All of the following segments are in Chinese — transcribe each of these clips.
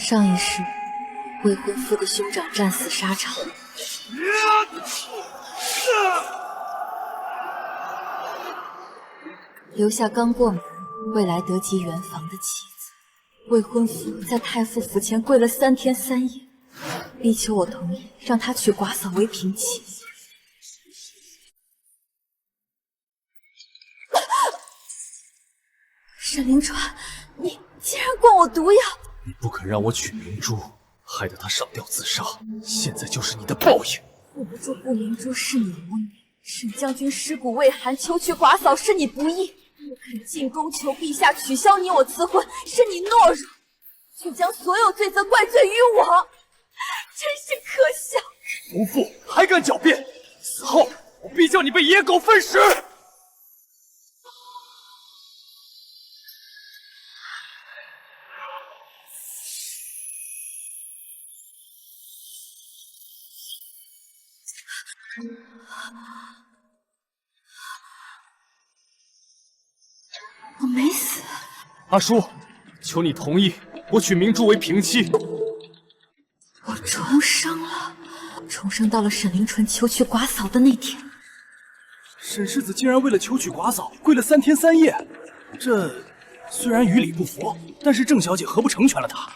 上一世，未婚夫的兄长战死沙场，留下刚过门、未来得及圆房的妻子。未婚夫在太傅府前跪了3天3夜，逼求我同意让他娶寡嫂为平妻。沈凌川，你竟然灌我毒药！你不肯让我娶明珠，害得她上吊自杀，现在就是你的报应。护不住顾明珠是你无能，沈将军尸骨未寒，求娶寡嫂是你不义，不肯进宫求陛下取消你我赐婚是你懦弱，却将所有罪责怪罪于我，真是可笑！无父还敢狡辩，死后我必叫你被野狗分食！我没死。阿叔，求你同意我娶明珠为平妻。我重生了，重生到了沈凌纯求娶寡嫂的那天。沈世子竟然为了求娶寡嫂跪了3天3夜，这虽然于理不符，但是郑小姐何不成全了他？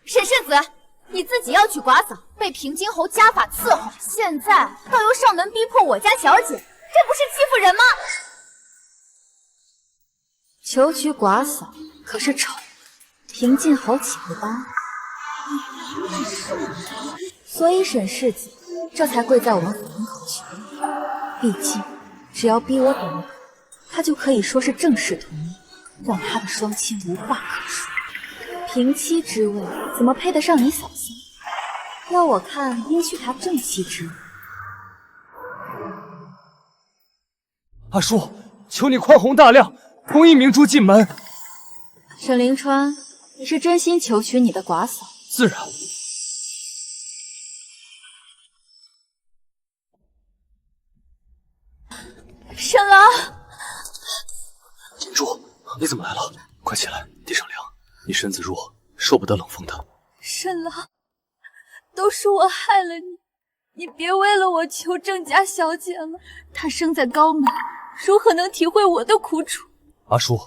沈世子，你自己要娶寡嫂，被平津侯家法伺候，现在倒又上门逼迫我家小姐，这不是欺负人吗？求娶寡嫂可是丑，平晋侯岂不帮？所以沈世子这才跪在我们府门口求。毕竟，只要逼我等他就可以说是正式同意，让他的双亲无话可说。平妻之位怎么配得上你嫂嫂？要我看，应许他正妻之位。阿叔，求你宽宏大量，同意明珠进门。沈凌川，你是真心求娶你的寡嫂？自然。沈郎，明珠，你怎么来了？快起来，地上凉。你身子弱，受不得冷风的。沈郎，都是我害了你，你别为了我求郑家小姐了。她生在高门，如何能体会我的苦楚？阿叔，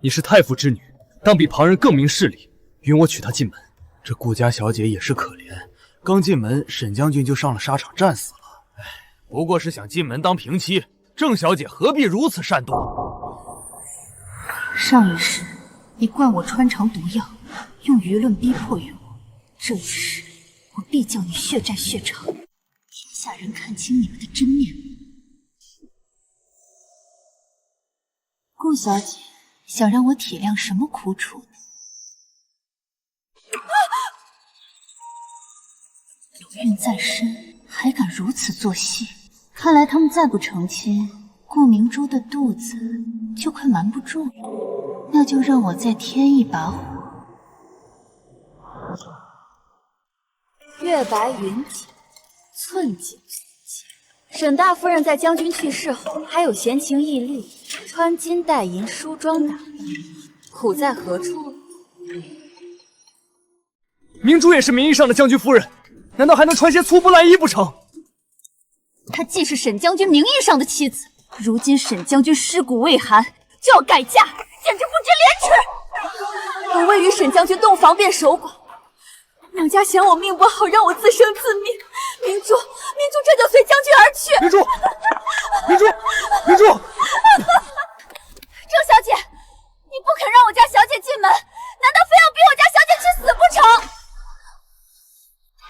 你是太傅之女，当比旁人更明事理，允我娶她进门。这顾家小姐也是可怜，刚进门，沈将军就上了沙场战死了。哎，不过是想进门当平妻，郑小姐何必如此善妒？上一世你灌我穿肠毒药，用舆论逼迫于我，这一世我必叫你血债血偿，天下人看清你们的真面目。顾小姐想让我体谅什么苦楚呢？有孕在身，还敢如此做戏？看来他们再不成亲，顾明珠的肚子就快瞒不住了。那就让我再添一把火。月白云锦，寸锦寸金。沈大夫人在将军去世后，还有闲情逸力，穿金戴银，梳妆打扮，苦在何处？明珠也是名义上的将军夫人，难道还能穿些粗布烂衣不成？她既是沈将军名义上的妻子，如今沈将军尸骨未寒，就要改嫁，简直不知廉耻！我未与沈将军洞房便守寡，娘家嫌我命不好，让我自生自灭。明珠这就随将军而去。明珠，郑小姐，你不肯让我家小姐进门，难道非要逼我家小姐去死不成？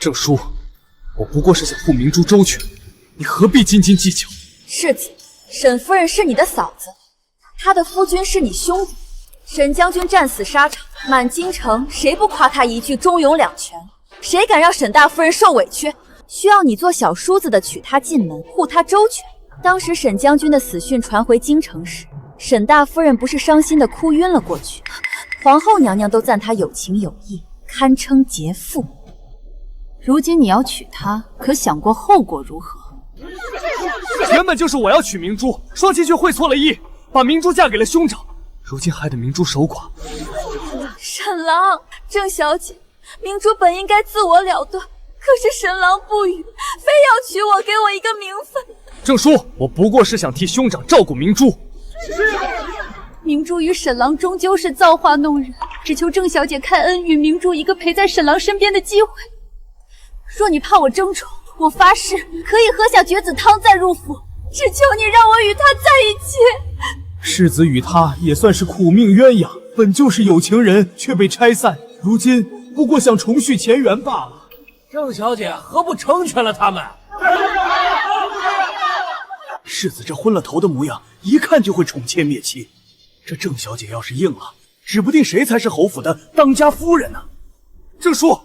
郑叔，我不过是想护明珠周全，你何必斤斤计较？世子，沈夫人是你的嫂子，她的夫君是你兄弟。沈将军战死沙场，满京城谁不夸他一句忠勇两全？谁敢让沈大夫人受委屈？需要你做小叔子的娶她进门，护她周全。当时沈将军的死讯传回京城时，沈大夫人不是伤心的哭晕了过去，皇后娘娘都赞她有情有义，堪称杰妇。如今你要娶她，可想过后果如何？原本就是我要娶明珠，双亲却会错了意，把明珠嫁给了兄长，如今害得明珠守寡。什沈郎，郑小姐，明珠本应该自我了断，可是沈郎不语，非要娶我，给我一个名分。郑叔，我不过是想替兄长照顾明珠。明珠与沈郎终究是造化弄人，只求郑小姐开恩，与明珠一个陪在沈郎身边的机会。若你怕我争宠，我发誓可以喝下绝子汤再入府，只求你让我与他在一起。世子与他也算是苦命鸳鸯，本就是有情人，却被拆散，如今不过想重续前缘罢了。郑小姐何不成全了他们？世子这昏了头的模样，一看就会宠妾灭妻。这郑小姐要是应了，指不定谁才是侯府的当家夫人呢。郑叔，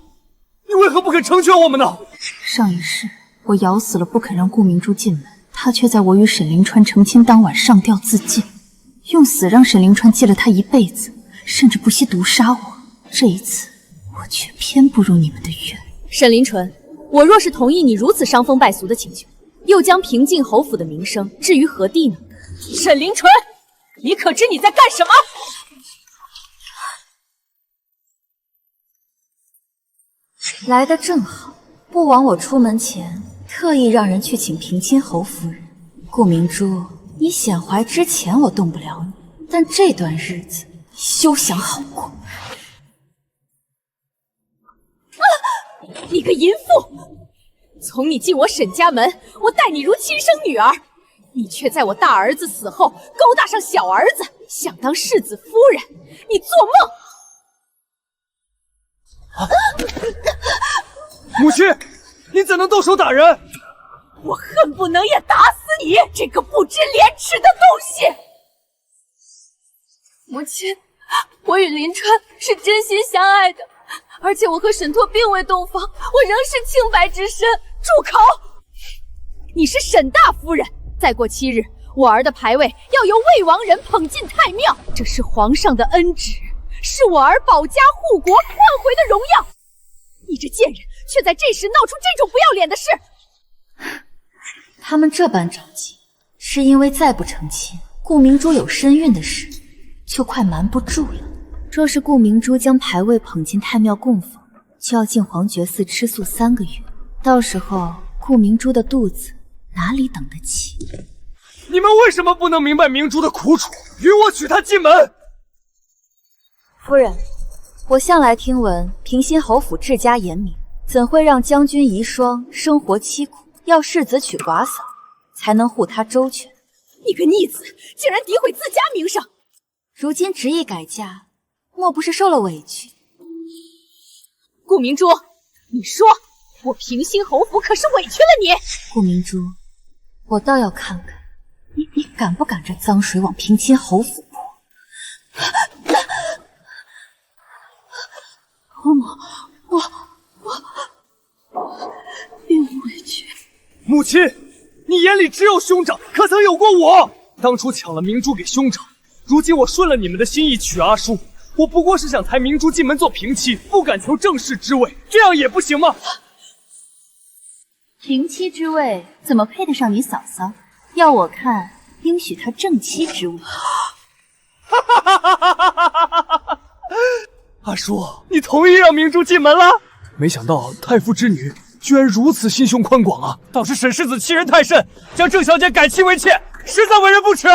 你为何不肯成全我们呢？上一世我咬死了不肯让顾明珠进门，她却在我与沈凌川成亲当晚上吊自尽，用死让沈凌川记了她一辈子，甚至不惜毒杀我。这一次我却偏不如你们的愿。沈临纯，我若是同意你如此伤风败俗的请求，又将平静侯府的名声置于何地呢？沈临纯，你可知你在干什么？来得正好，不枉我出门前特意让人去请平亲侯夫人。顾明珠，你显怀之前我动不了你，但这段日子你休想好过。你个淫妇！从你进我沈家门，我待你如亲生女儿，你却在我大儿子死后勾搭上小儿子，想当世子夫人，你做梦！母亲，你怎能动手打人？我恨不能也打死你这个不知廉耻的东西！母亲，我与林川是真心相爱的，而且我和沈拓并未洞房，我仍是清白之身。住口！你是沈大夫人，再过7日，我儿的牌位要由魏王人捧进太庙，这是皇上的恩旨，是我儿保家护国换回的荣耀。你这贱人，却在这时闹出这种不要脸的事！他们这般着急，是因为再不成亲，顾明珠有身孕的事，就快瞒不住了。若是顾明珠将牌位捧进太庙供奉，就要进皇觉寺吃素3个月，到时候顾明珠的肚子哪里等得起？你们为什么不能明白明珠的苦楚，与我娶她进门？夫人，我向来听闻平心侯府治家严明，怎会让将军遗孀生活凄苦？要世子娶寡嫂，才能护她周全。你个逆子，竟然诋毁自家名声！如今执意改嫁，莫不是受了委屈？顾明珠，你说我平心侯府可是委屈了你？顾明珠，我倒要看看你敢不敢这脏水往平亲侯府泼！我并不委屈。母亲，你眼里只有兄长，可曾有过我？当初抢了明珠给兄长，如今我顺了你们的心意娶阿叔，我不过是想抬明珠进门做平妻，不敢求正室之位，这样也不行吗？平妻之位怎么配得上你嫂嫂？要我看，应许她正妻之位。阿叔，你同意让明珠进门了？没想到太傅之女居然如此心胸宽广啊！倒是沈世子欺人太甚，将郑小姐改妻为妾，实在为人不耻。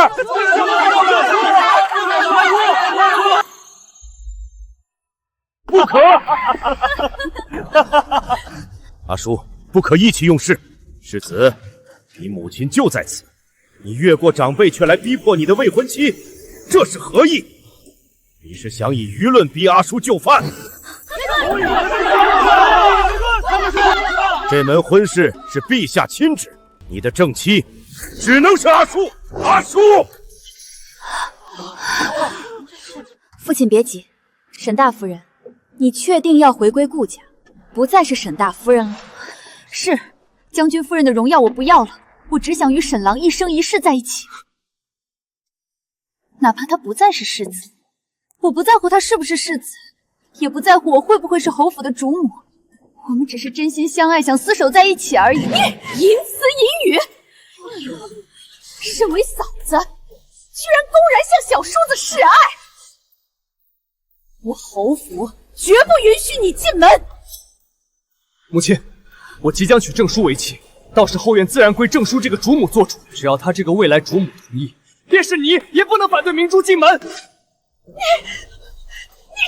不可！阿叔，不可意气用事。世子，你母亲就在此，你越过长辈却来逼迫你的未婚妻，这是何意？你是想以舆论逼阿叔就范？这门婚事是陛下亲旨，你的正妻只能是阿叔。阿叔，父亲别急，沈大夫人，你确定要回归顾家，不再是沈大夫人了？是，将军夫人的荣耀我不要了，我只想与沈郎一生一世在一起。哪怕他不再是世子，我不在乎他是不是世子，也不在乎我会不会是侯府的主母。我们只是真心相爱，想厮守在一起而已。你淫词淫语！身为嫂子，居然公然向小叔子示爱！我侯府绝不允许你进门。母亲，我即将娶郑叔为妻，到时后院自然归郑叔这个主母做主。只要他这个未来主母同意，便是你也不能反对明珠进门。你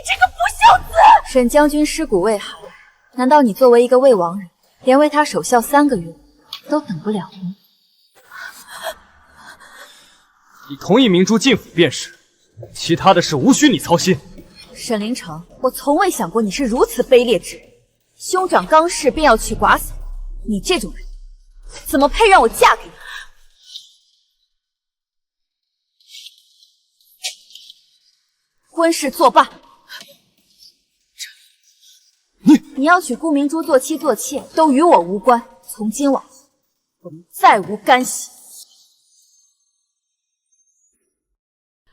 这个不孝子！沈将军尸骨未寒，难道你作为一个魏王人，连为他守孝3个月都等不了吗？你同意明珠进府便是，其他的事无需你操心。沈凌城，我从未想过你是如此卑劣之人。兄长刚逝便要娶寡嫂，你这种人怎么配让我嫁给你？婚事作罢。你要娶顾明珠做妻做妾，都与我无关。从今往后，我们再无干系。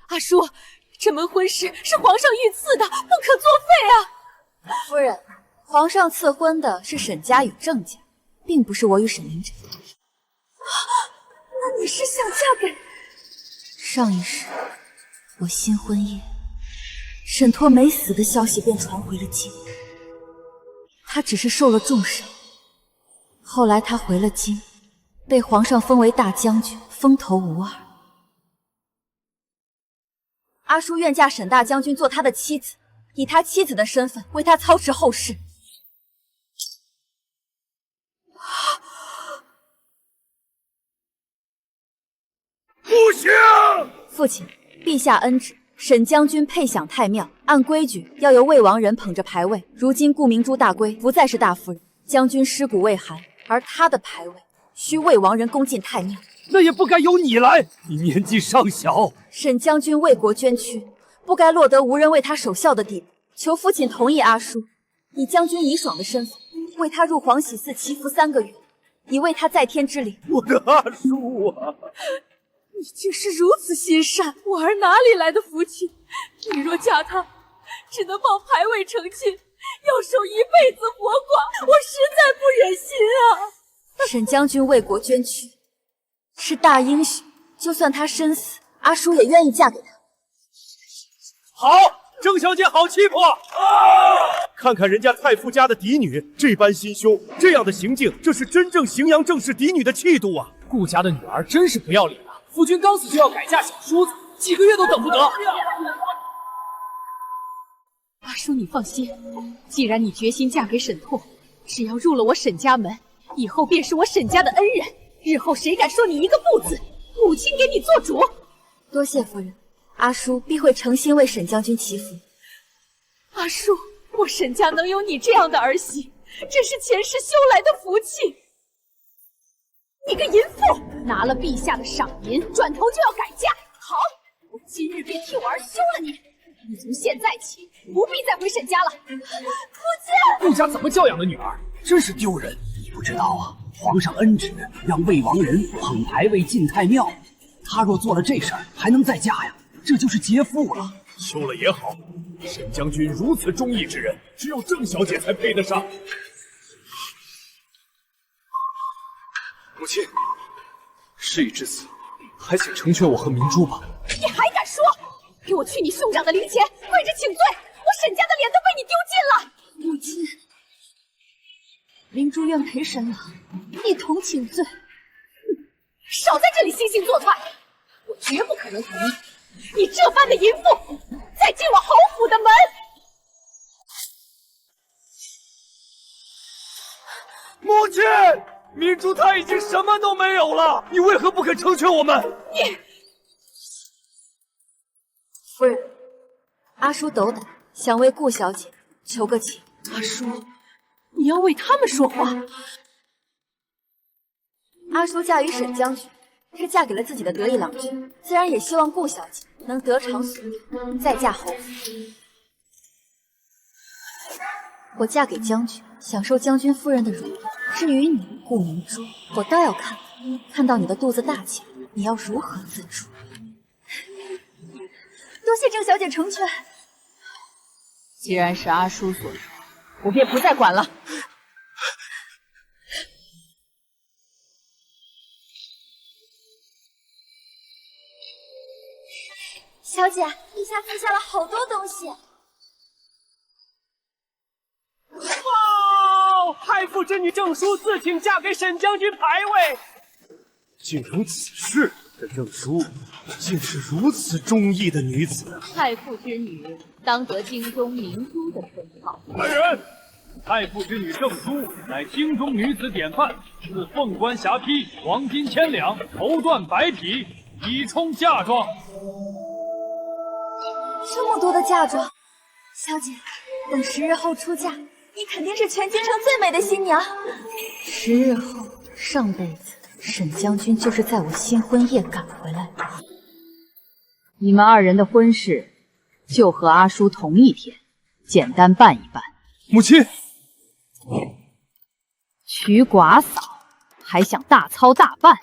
阿叔，这门婚事是皇上御赐的，不可作废啊！夫人，皇上赐婚的是沈家与郑家，并不是我与沈凌晨。那你是想嫁给……上一世，我新婚夜，沈拓没死的消息便传回了京。他只是受了重伤，后来他回了京，被皇上封为大将军，风头无二。阿叔愿嫁沈大将军做他的妻子，以他妻子的身份为他操持后事。不行！父亲，陛下恩旨，沈将军配享太庙，按规矩要由魏王人捧着牌位。如今顾明珠大归，不再是大夫人，将军尸骨未寒，而他的牌位需魏王人恭进太庙。那也不该由你来，你年纪尚小。沈将军为国捐躯，不该落得无人为他守孝的地步。求父亲同意阿叔以将军遗爽的身份，为他入皇禧寺祈福3个月，以慰他在天之灵。我的阿叔啊！你竟是如此心善，我儿哪里来的福气？你若嫁他，只能抱牌位成亲，要守一辈子活寡，我实在不忍心啊！沈将军为国捐躯，是大英雄，就算他身死，阿叔也愿意嫁给他。好，郑小姐好欺负啊！看看人家太傅家的嫡女，这般心胸，这样的行径，这是真正荥阳郑氏嫡女的气度啊！顾家的女儿真是不要脸啊！夫君刚死就要改嫁小叔子，几个月都等不得。阿叔，你放心，既然你决心嫁给沈拓，只要入了我沈家门，以后便是我沈家的恩人。日后谁敢说你一个不字，母亲给你做主。多谢夫人，阿叔必会诚心为沈将军祈福。阿叔，我沈家能有你这样的儿媳，真是前世修来的福气。你个淫妇，拿了陛下的赏银，转头就要改嫁。好，我今日便替我儿休了你。你从现在起不必再回沈家了。父亲，顾家怎么教养的女儿，真是丢人。你不知道啊，皇上恩旨让魏王人捧牌位进太庙，他若做了这事儿，还能再嫁呀？这就是劫富了。休了也好，沈将军如此忠义之人，只有郑小姐才配得上。母亲，事已至此，还请成全我和明珠吧。你还敢说？给我去你兄长的灵前，跪着请罪！我沈家的脸都被你丢尽了。母亲，明珠愿陪沈朗一同请罪。少在这里惺惺作态，我绝不可能同意你这般的淫妇再进我侯府的门。母亲，明珠她已经什么都没有了，你为何不肯成全我们？你夫人，阿叔斗胆，想为顾小姐求个情。阿叔，你要为他们说话。阿叔嫁与沈将军，是嫁给了自己的得意郎君，自然也希望顾小姐能得偿所愿，再嫁侯府。我嫁给将军，享受将军夫人的荣誉。至于你，顾明珠，我倒要看看到你的肚子大起来，你要如何自处。多谢郑小姐成全。既然是阿叔所说，我便不再管了。小姐，陛下赐下了好多东西。妇之女郑淑自请嫁给沈将军牌位。竟有此事！这郑淑竟是如此忠义的女子。太傅之女当得京中明珠的称号。来人！太傅之女郑淑乃京中女子典范，自凤冠霞帔，黄金1000两，头缎白匹，以充嫁妆。这么多的嫁妆，小姐，等10日后出嫁，你肯定是全京城最美的新娘。10日后，上辈子沈将军就是在我新婚夜赶回来的。你们2人的婚事就和阿叔同一天，简单办一办。母亲，娶寡嫂还想大操大办？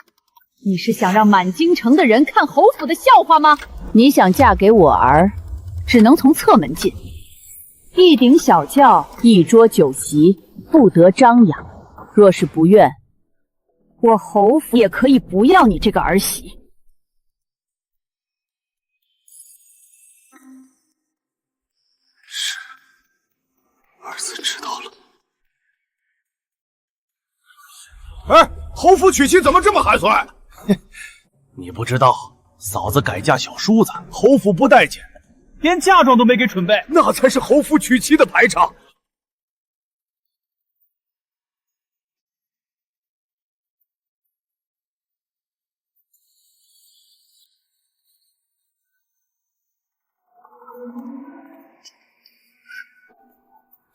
你是想让满京城的人看侯府的笑话吗？你想嫁给我儿，只能从侧门进，一顶小轿，一桌酒席，不得张扬。若是不愿，我侯府也可以不要你这个儿媳。是，儿子知道了。哎，侯府娶妻怎么这么寒酸？你不知道，嫂子改嫁小叔子，侯府不待见，连嫁妆都没给准备，那才是侯府娶妻的排场。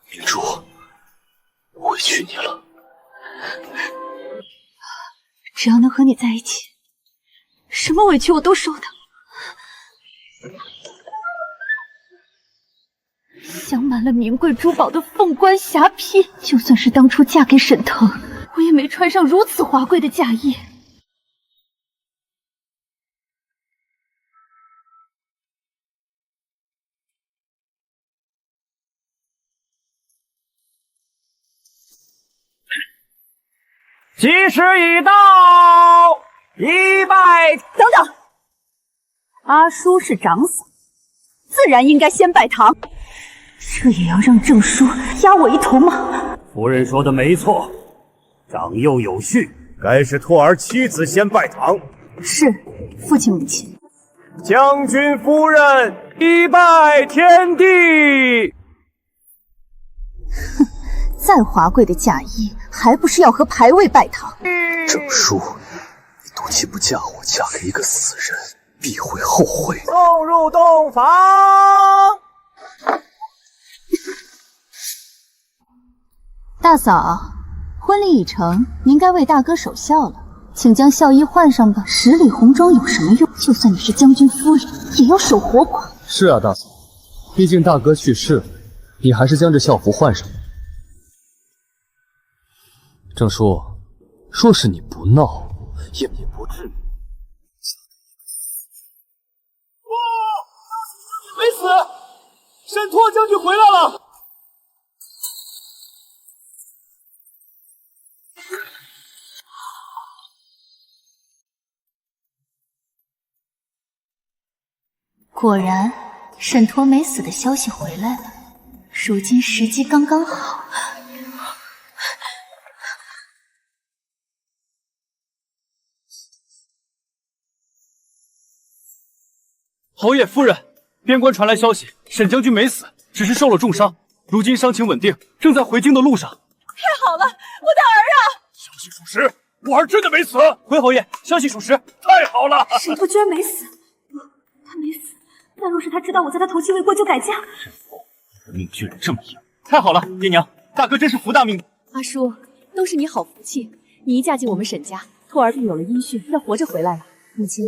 明珠，委屈你了。只要能和你在一起，什么委屈我都受的。镶满了名贵珠宝的凤冠霞帔，就算是当初嫁给沈腾，我也没穿上如此华贵的嫁衣。吉时已到，一拜。等等，阿叔是长嫂，自然应该先拜堂。这也要让郑叔压我一头吗？夫人说的没错，长幼有序，该是托儿妻子先拜堂。是，父亲母亲。将军夫人一拜天地。哼，再华贵的嫁衣，还不是要和牌位拜堂？郑叔，你赌气不嫁我，嫁给一个死人，必会后悔。送入洞房。大嫂，婚礼已成，您该为大哥守孝了，请将孝衣换上吧。十里红妆有什么用？就算你是将军夫人，也要守活寡。是啊，大嫂，毕竟大哥去世了，你还是将这孝服换上吧。郑叔，若是你不闹，也不至于。没死，沈拓将军回来了。果然，沈陀没死的消息回来了，如今时机刚刚好。侯爷夫人，边关传来消息，沈将军没死，只是受了重伤，如今伤情稳定，正在回京的路上。太好了，我的儿啊！消息属实，我儿真的没死。回侯爷，消息属实，太好了！沈陀居然没死，不，他没死。那若是他知道我在他头七未过就改嫁，命居然这么硬！太好了，爹娘，大哥真是福大命。阿叔，都是你好福气，你一嫁进我们沈家，拓儿便有了音讯，要活着回来了。母亲，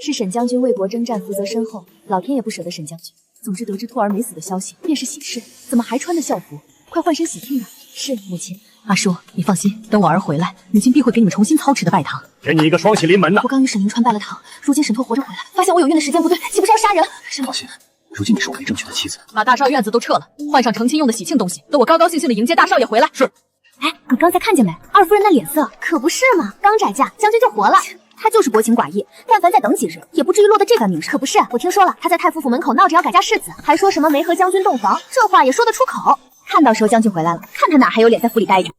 是沈将军为国征战，福泽深厚，老天也不舍得沈将军。总之得知拓儿没死的消息，便是喜事。怎么还穿着校服？快换身喜庆啊！是母亲。阿叔，你放心，等我儿回来，母亲必会给你们重新操持的拜堂。给你一个双喜临门呐！我刚与沈凌川拜了堂，如今沈拓活着回来，发现我有孕的时间不对，岂不是要杀人？放心，如今你是我没正娶的妻子。把大少院子都撤了，换上成亲用的喜庆东西，等我高高兴兴的迎接大少爷回来。是。哎，你刚才看见没？二夫人那脸色，可不是嘛？刚改嫁，将军就活了。他就是薄情寡义，但凡再等几日，也不至于落得这般名声。可不是，我听说了，他在太傅府门口闹着要改嫁世子，还说什么没和将军洞房，这话也说得出口。看到时候将军回来了，看他哪还有脸在府里待着。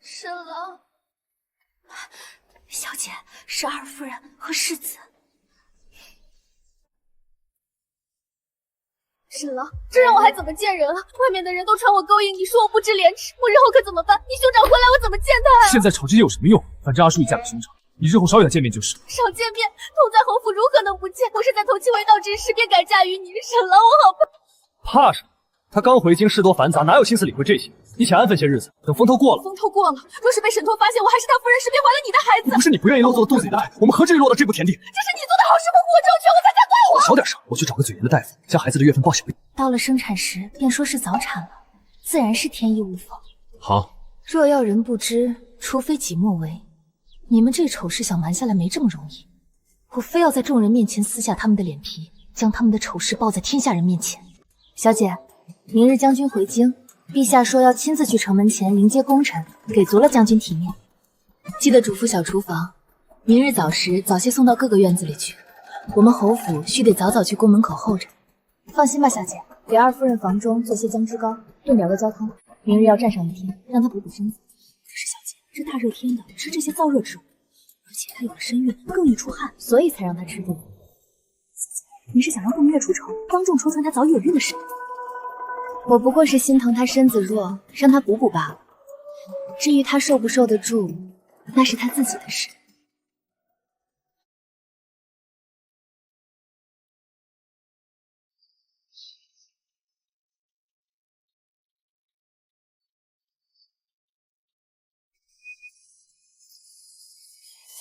沈郎，小姐，是二夫人和世子。沈郎，这让我还怎么见人啊？外面的人都传我勾引你，说我不知廉耻，我日后可怎么办？你兄长回来，我怎么见他啊？现在吵这些有什么用？反正阿叔已嫁给兄长，你日后少与他见面就是。少见面，同在侯府如何能不见？我是在同妻未到之时便改嫁于你，沈郎，我好怕。怕什么？他刚回京，事多繁杂，哪有心思理会这些？你且安分些日子，等风头过了。风头过了，若是被沈托发现我还是他夫人，势必怀了你的孩子。不是你不愿意落做肚子里的爱，我们何至于落到这步田地？这是你做的好事，不负我周全，我才敢怪我。小点声，我去找个嘴严的大夫，将孩子的月份报小一点。到了生产时，便说是早产了，自然是天衣无缝。好，若要人不知，除非己莫为。你们这丑事想瞒下来没这么容易，我非要在众人面前撕下他们的脸皮，将他们的丑事报在天下人面前。小姐，明日将军回京，陛下说要亲自去城门前迎接功臣，给足了将军体面。记得嘱咐小厨房，明日早时早些送到各个院子里去。我们侯府须得早早去宫门口候着。放心吧，小姐，给二夫人房中做些姜汁糕，炖点阿胶汤，明日要站上一天，让她补补身子。可是小姐，这大热天的吃这些燥热之物，而且她有了身孕，更易出汗，所以才让她吃这个。小姐，你是想让凤月除仇，当众戳穿她早已有孕的事？我不过是心疼她身子弱，让她补补罢了。至于她受不受得住，那是她自己的事。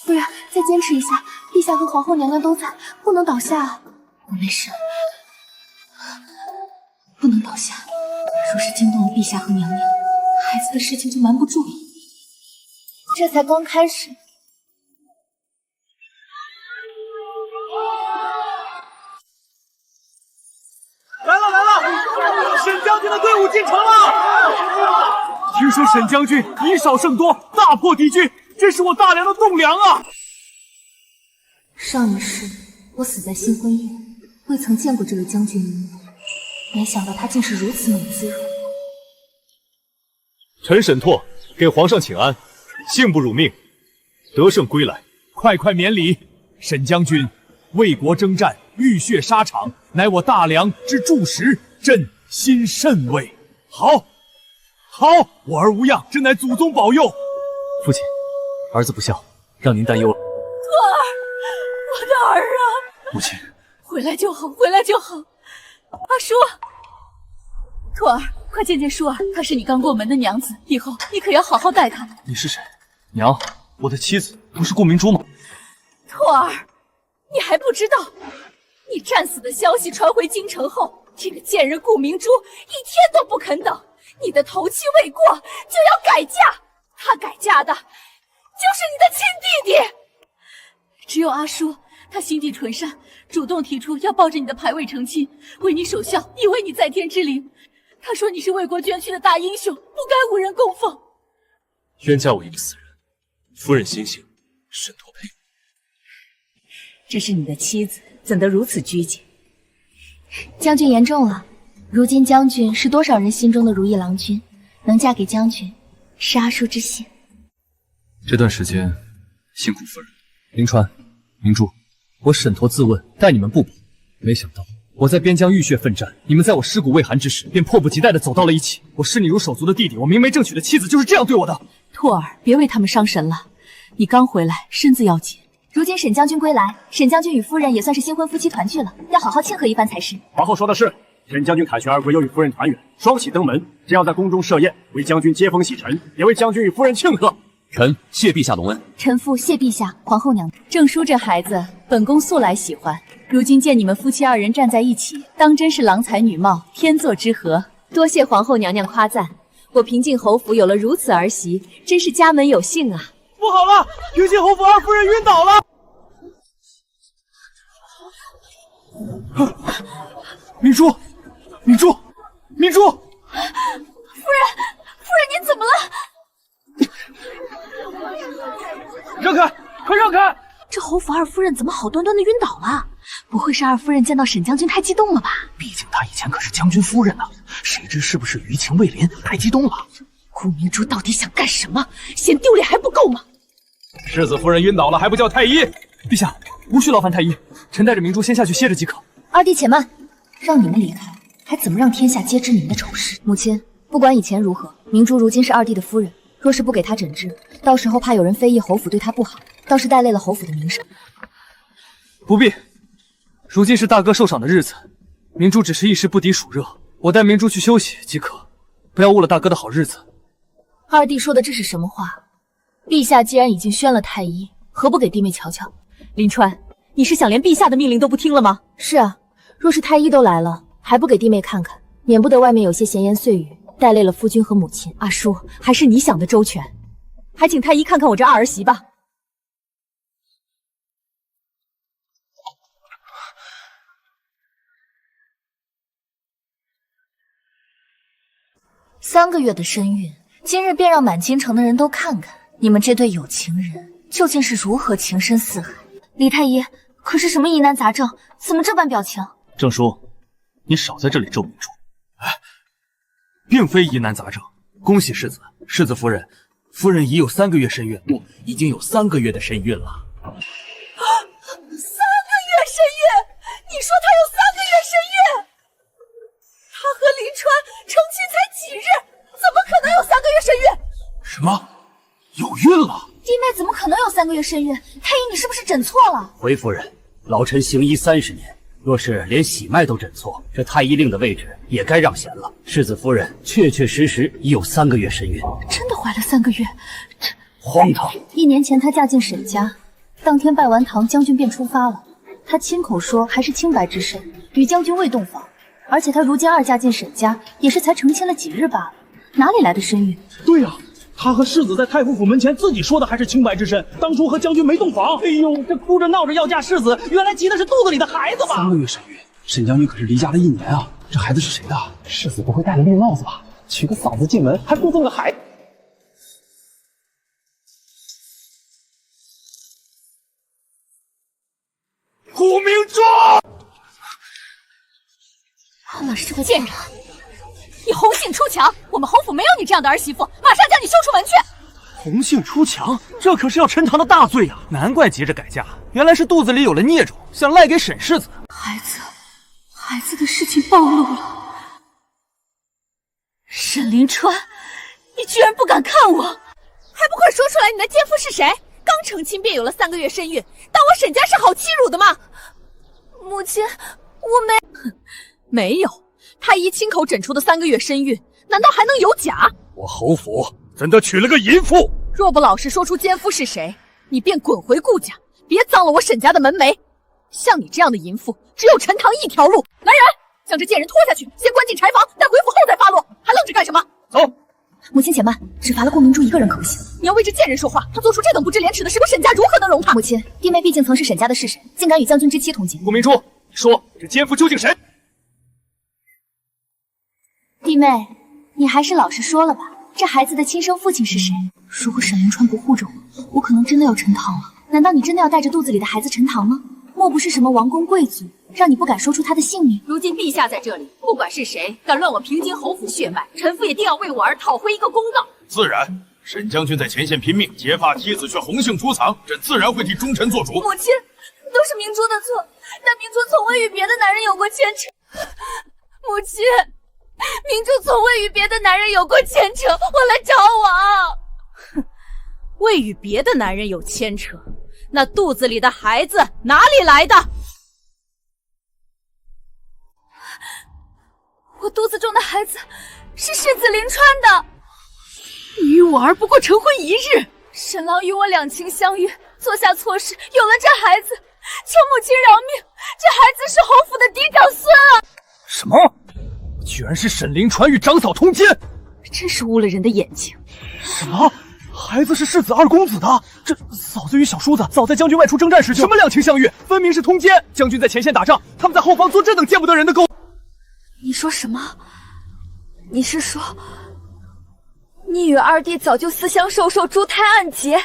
夫人，再坚持一下，陛下和皇后娘娘都在，不能倒下。我没事，不能倒下。若是惊动了陛下和娘娘，孩子的事情就瞒不住了。这才刚开始。来了！沈将军的队伍进城了！听说沈将军以少胜多，大破敌军，这是我大梁的栋梁啊！少女时，我死在新婚夜，未曾见过这位将军一面，没想到他竟是如此美姿如。臣沈拓给皇上请安，幸不辱命，得胜归来。快快免礼，沈将军为国征战，浴血沙场，乃我大梁之柱石，朕心甚慰。好，我儿无恙，真乃祖宗保佑。父亲，儿子不孝，让您担忧了。拓儿，我的儿啊！母亲，回来就好，回来就好。阿叔，拓儿，快见见舒儿，她是你刚过门的娘子，以后你可要好好待她。你是谁？娘，我的妻子不是顾明珠吗？拓儿，你还不知道，你战死的消息传回京城后，这个贱人顾明珠一天都不肯等，你的头期未过就要改嫁，她改嫁的就是你的亲弟弟。只有阿叔，他心地纯善，主动提出要抱着你的牌位成亲，为你守孝，以为你在天之灵。他说你是为国捐躯的大英雄，不该无人供奉。冤家我一个死人，夫人心性，沈拓佩。这是你的妻子，怎得如此拘谨？将军言重了，如今将军是多少人心中的如意郎君，能嫁给将军，是阿叔之幸。这段时间辛苦夫人。林川、明珠，我沈陀自问待你们不薄，没想到我在边疆浴血奋战，你们在我尸骨未寒之时，便迫不及待地走到了一起。我视你如手足的弟弟，我明媒正娶的妻子就是这样对我的。拓儿，别为他们伤神了，你刚回来，身子要紧。如今沈将军归来，沈将军与夫人也算是新婚夫妻团聚了，要好好庆贺一番才是。皇后说的是，沈将军凯旋而归，又与夫人团圆，双喜登门，只要在宫中设宴，为将军接风洗尘，也为将军与夫人庆贺。臣谢陛下隆恩。臣父谢陛下，皇后娘娘。郑叔这孩子，本宫素来喜欢，如今见你们夫妻二人站在一起，当真是郎才女貌，天作之合。多谢皇后娘娘夸赞，我平静侯府有了如此儿媳，真是家门有幸啊！不好了，平静侯府二夫人晕倒了。明珠，夫人您怎么了？让开，快让开！这侯府二夫人怎么好端端的晕倒了？不会是二夫人见到沈将军太激动了吧？毕竟她以前可是将军夫人呢，谁知是不是余情未临，太激动了？顾明珠到底想干什么？嫌丢脸还不够吗？世子夫人晕倒了，还不叫太医？陛下，无需劳烦太医，臣带着明珠先下去歇着即可。二弟且慢，让你们离开，还怎么让天下皆知你们的丑事？母亲，不管以前如何，明珠如今是二弟的夫人，若是不给她诊治，到时候怕有人非议侯府对她不好，倒是带累了侯府的名声。不必，如今是大哥受赏的日子，明珠只是一时不敌暑热，我带明珠去休息即可，不要误了大哥的好日子。二弟说的这是什么话？陛下既然已经宣了太医，何不给弟妹瞧瞧？林川，你是想连陛下的命令都不听了吗？是啊，若是太医都来了，还不给弟妹看看，免不得外面有些闲言碎语，带累了夫君和母亲。阿叔，还是你想的周全，还请太医看看我这二儿媳吧。3个月的身孕，今日便让满京城的人都看看，你们这对有情人究竟是如何情深似海。李太医，可是什么疑难杂症？怎么这般表情？郑叔，你少在这里咒明珠。哎，并非疑难杂症。恭喜世子，世子夫人，夫人已有3个月身孕，不，已经有3个月的身孕了。3个月身孕？你说她有3个月身孕？她和林川成亲才几日，怎么可能有3个月身孕？什么？有孕了？弟妹怎么可能有3个月身孕？太医，你是不是诊错了？回夫人，老臣行医30年，若是连喜脉都诊错，这太医令的位置也该让贤了。世子夫人确确实实已有3个月身孕，真的怀了3个月，这荒唐！1年前她嫁进沈家，当天拜完堂，将军便出发了。她亲口说还是清白之身，与将军未洞房。而且她如今2嫁进沈家，也是才成亲了几日罢了，哪里来的身孕？对呀，他和世子在太傅府门前自己说的还是清白之身，当初和将军没洞房。哎呦，这哭着闹着要嫁世子，原来急的是肚子里的孩子吧？3个月身孕，沈将军可是离家了1年啊！这孩子是谁的？世子不会戴了绿帽子吧？娶个嫂子进门，还附赠个孩子。顾明珠，哪是个贱人！你红杏出墙，我们侯府没有你这样的儿媳妇，马上将你休出门去！红杏出墙，这可是要沉塘的大罪啊！难怪急着改嫁，原来是肚子里有了孽种，想赖给沈世子。孩子的事情暴露了。沈临川，你居然不敢看我，还不快说出来你的奸夫是谁？刚成亲便有了3个月身孕，当我沈家是好欺辱的吗？母亲，我没有。太医亲口诊出的3个月身孕，难道还能有假？我侯府怎的娶了个淫妇？若不老实说出奸夫是谁，你便滚回顾家，别脏了我沈家的门楣。像你这样的淫妇，只有陈塘一条路。来人，将这贱人拖下去，先关进柴房，待回府后再发落。还愣着干什么？走。母亲且慢，只罚了顾明珠1个人可不行。你要为这贱人说话，她做出这等不知廉耻的事，我沈家如何能容她？母亲，弟妹毕竟曾是沈家的世婶，竟敢与将军之妻通奸。顾明珠，你说这奸夫究竟谁？弟妹，你还是老实说了吧，这孩子的亲生父亲是谁？如果沈临川不护着我，我可能真的要沉塘了。难道你真的要带着肚子里的孩子沉塘吗？莫不是什么王公贵族，让你不敢说出他的姓名？如今陛下在这里，不管是谁敢乱我平津侯府血脉，臣妇也定要为我儿讨回一个公道。自然，沈将军在前线拼命，结发妻子却红杏出墙，这自然会替忠臣做主。母亲，都是明珠的错，但明珠从未与别的男人有过牵扯。母亲，明珠从未与别的男人有过牵扯，我来找我。未与别的男人有牵扯，那肚子里的孩子哪里来的？我肚子中的孩子是世子临川的。你与我儿不过成婚1日，沈郎与我两情相悦，做下错事，有了这孩子，求母亲饶命。这孩子是侯府的嫡长孙啊！什么？居然是沈临川与长嫂通奸，真是污了人的眼睛。什么？孩子是世子2公子的？这嫂子与小叔子早在将军外出征战时就……什么两情相悦，分明是通奸！将军在前线打仗，他们在后方做这等见不得人的勾。你说什么？你是说你与二弟早就私相授受，珠胎暗结？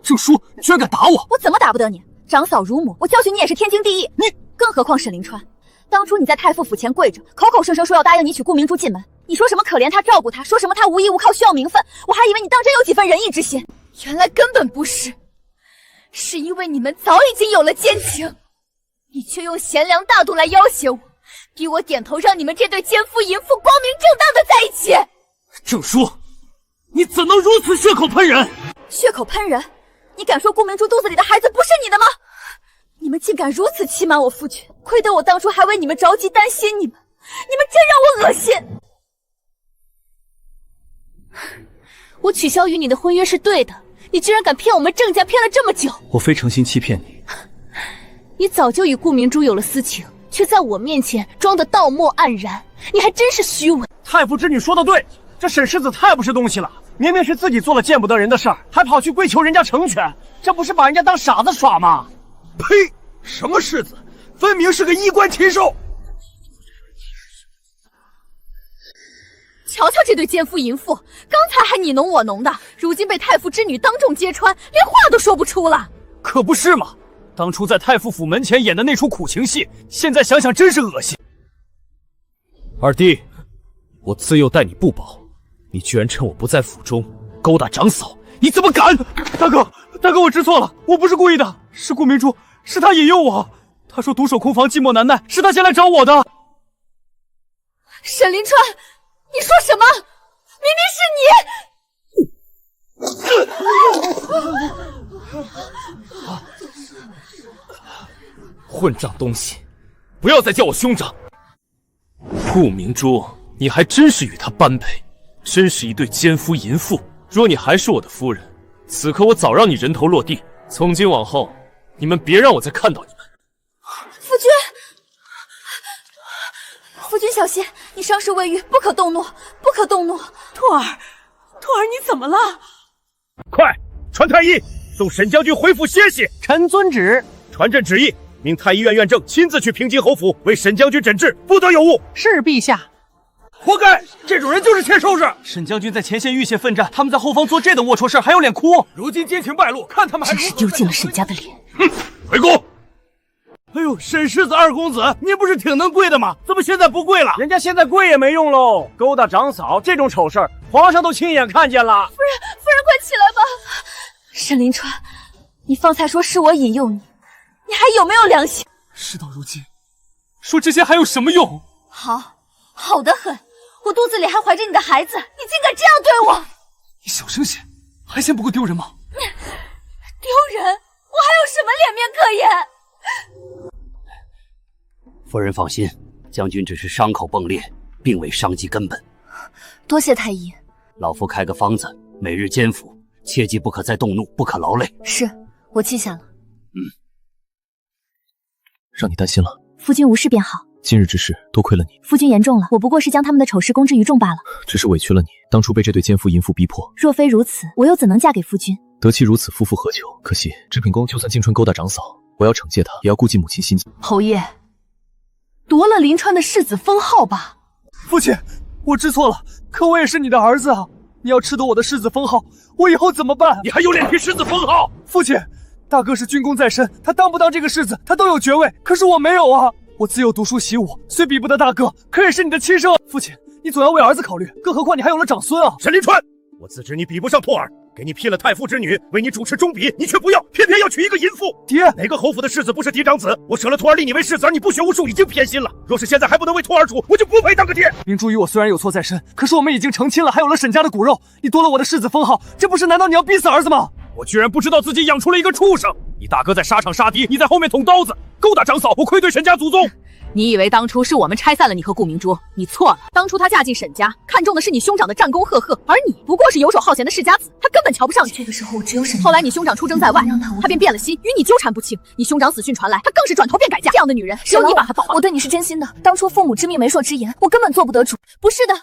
郑叔居然敢打我！我怎么打不得你？长嫂如母，我教训你也是天经地义。你，更何况沈临川，当初你在太傅府前跪着，口口声声说要答应你娶顾明珠进门，你说什么可怜她照顾她，说什么她无依无靠需要名分，我还以为你当真有几分仁义之心，原来根本不是，是因为你们早已经有了奸情，你却用贤良大度来要挟我，逼我点头，让你们这对奸夫淫妇光明正大的在一起。郑叔，你怎能如此血口喷人？血口喷人？你敢说顾明珠肚子里的孩子不是你的吗？你们竟敢如此欺瞒我夫君，亏得我当初还为你们着急担心你们真让我恶心。我取消与你的婚约是对的，你居然敢骗我们郑家骗了这么久！我非诚心欺骗你。你早就与顾明珠有了私情，却在我面前装得道貌岸然，你还真是虚伪。太傅织女说的对，这沈世子太不是东西了，明明是自己做了见不得人的事儿，还跑去跪求人家成全，这不是把人家当傻子耍吗？呸！什么世子，分明是个衣冠禽兽！瞧瞧这对奸夫淫妇，刚才还你侬我侬的，如今被太傅织女当众揭穿，连话都说不出了。可不是嘛！当初在太傅府门前演的那出苦情戏，现在想想真是恶心。二弟，我自幼待你不薄，你居然趁我不在府中勾搭长嫂，你怎么敢？大哥，我知错了，我不是故意的，是顾明珠，是她引诱我。她说独守空房寂寞难耐，是她先来找我的。沈临川，你说什么？明明是你！混账东西，不要再叫我兄长！顾明珠，你还真是与他般配，真是一对奸夫淫妇。若你还是我的夫人，此刻我早让你人头落地。从今往后，你们别让我再看到你们。夫君，夫君小心，你伤势未愈，不可动怒，不可动怒。兔儿，你怎么了？快传太医，送沈将军回府歇息。臣遵旨。传朕旨意，命太医院院正亲自去平津侯府为沈将军诊治，不得有误。是陛下。活该，这种人就是欠收拾。沈将军在前线浴血奋战，他们在后方做这等龌龊事，还有脸哭？如今奸情败露，看他们还真是丢尽了沈家的脸。哼，回宫。哎呦，沈世子二公子，您不是挺能跪的吗？怎么现在不跪了？人家现在跪也没用喽，勾搭长嫂这种丑事儿，皇上都亲眼看见了。夫人，快起来吧！沈临川，你方才说是我引诱你，你还有没有良心？事到如今，说这些还有什么用？好得很，我肚子里还怀着你的孩子，你竟敢这样对我！你小声些，还嫌不够丢人吗？丢人？我还有什么脸面可言？夫人放心，将军只是伤口迸裂，并未伤及根本。多谢太医。老夫开个方子，每日煎服，切记不可再动怒，不可劳累。是，我记下了。让你担心了。夫君无事便好。今日之事多亏了你。夫君言重了，我不过是将他们的丑事公之于众罢了。只是委屈了你，当初被这对奸夫淫妇逼迫。若非如此，我又怎能嫁给夫君？得妻如此，夫复何求？可惜珍品宫就算靖春勾搭长嫂，我要惩戒他，也要顾及母亲心情。侯爷，夺了临川的世子封号吧。父亲，我知错了，可我也是你的儿子啊！你要褫夺我的世子封号，我以后怎么办？你还有脸提世子封号？父亲，大哥是军功在身，他当不当这个世子，他都有爵位，可是我没有啊！我自幼读书习武，虽比不得大哥，可也是你的亲生。父亲，你总要为儿子考虑，更何况你还有了长孙啊！沈临川，我自知你比不上拓儿，给你聘了太傅之女，为你主持中比，你却不要，偏偏要娶一个淫妇。爹，哪个侯府的世子不是嫡长子？我舍了拓儿立你为世子，而你不学无术，已经偏心了。若是现在还不能为拓儿主，我就不配当个爹。明珠与我虽然有错在身，可是我们已经成亲了，还有了沈家的骨肉。你夺了我的世子封号，这不是难道你要逼死儿子吗？我居然不知道自己养出了一个畜生！你大哥在沙场杀敌，你在后面捅刀子，勾搭长嫂，我愧对沈家祖宗。你以为当初是我们拆散了你和顾明珠？你错了，当初她嫁进沈家，看中的是你兄长的战功赫赫，而你不过是游手好闲的世家子，她根本瞧不上你。这个时候只有沈。后来你兄长出征在外，她便变了心，与你纠缠不清。你兄长死讯传来，她更是转头便改嫁。这样的女人，只有你把她倒了。我对你是真心的，当初父母之命媒妁之言，我根本做不得主。不是的，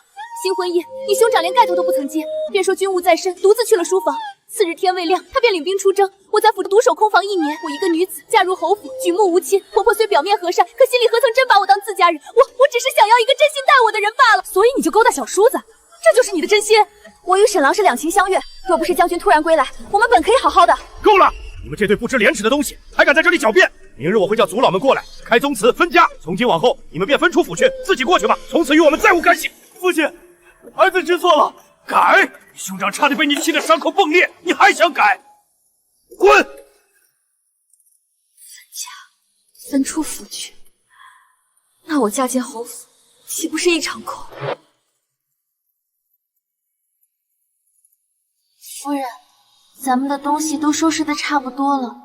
新婚夜，你兄长连盖头都不曾揭，便说军务在身，独自去了书房。次日天未亮，他便领兵出征。我在府独守空房1年，我一个女子嫁入侯府，举目无亲。婆婆虽表面和善，可心里何曾真把我当自家人？我只是想要一个真心待我的人罢了。所以你就勾搭小叔子，这就是你的真心？我与沈郎是两情相悦，若不是将军突然归来，我们本可以好好的。够了！你们这对不知廉耻的东西，还敢在这里狡辩！明日我会叫族老们过来开宗祠分家，从今往后你们便分出府去，自己过去吧，从此与我们再无干系。父亲，儿子知错了。改！兄长差点被你气得伤口迸裂，你还想改？滚！分家，分出府去，那我嫁进侯府，岂不是一场空？夫人，咱们的东西都收拾的差不多了。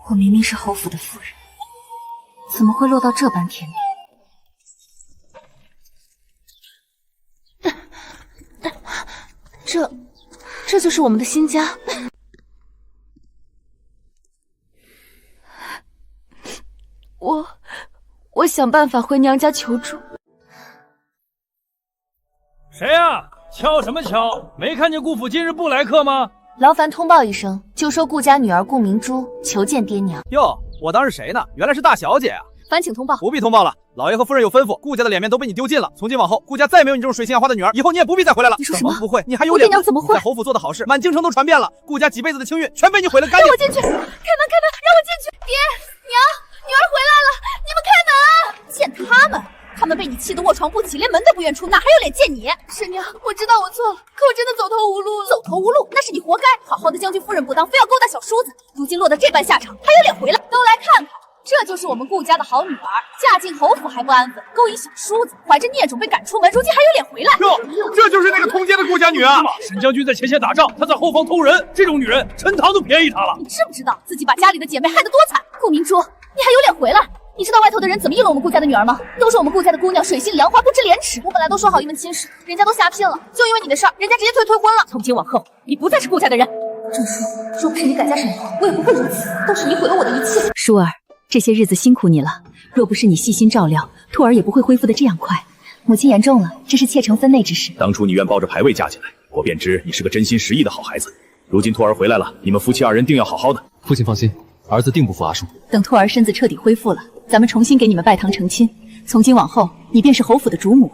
我明明是侯府的夫人，怎么会落到这般田地？这就是我们的新家。我想办法回娘家求助。谁呀？敲什么敲？没看见顾府今日不来客吗？劳烦通报一声，就说顾家女儿顾明珠求见爹娘。哟，我当是谁呢？原来是大小姐啊！烦请通报。不必通报了，老爷和夫人有吩咐，顾家的脸面都被你丢尽了。从今往后，顾家再没有你这种水性杨花的女儿，以后你也不必再回来了。你说什么？不会？你还有脸？爹娘怎么会？在侯府做的好事，满京城都传遍了。顾家几辈子的清誉全被你毁了干净。让我进去！开门！让我进去！爹娘，女儿回来了！你们开门！见他们被你气得卧床不起，连门都不愿出，哪还有脸见你？婶娘，我知道我错了，可我真的走投无路了。走投无路，那是你活该。好好的将军夫人不当，非要勾搭小叔子，如今落得这般下场，还有脸回来？都来看看，这就是我们顾家的好女儿，嫁进侯府还不安分，勾引小叔子，怀着孽种被赶出门，如今还有脸回来？这就是那个通奸的顾家女啊！沈将军在前线打仗，她在后方偷人，这种女人，陈塘都便宜她了。你知不知道自己把家里的姐妹害得多惨？顾明珠，你还有脸回来？你知道外头的人怎么议论我们顾家的女儿吗？都说我们顾家的姑娘水性杨花，不知廉耻。我本来都说好一门亲事，人家都瞎拼了，就因为你的事儿，人家直接退婚了。从今往后，你不再是顾家的人。郑叔，若不是你改嫁沈腾，我也不会如此。都是你毁了我的一切。舒儿，这些日子辛苦你了，若不是你细心照料，兔儿也不会恢复的这样快。母亲言重了，这是妾承分内之事。当初你愿抱着牌位嫁进来，我便知你是个真心实意的好孩子。如今兔儿回来了，你们夫妻二人定要好好的。父亲放心，儿子定不负阿叔。等兔儿身子彻底恢复了，咱们重新给你们拜堂成亲。从今往后，你便是侯府的主母。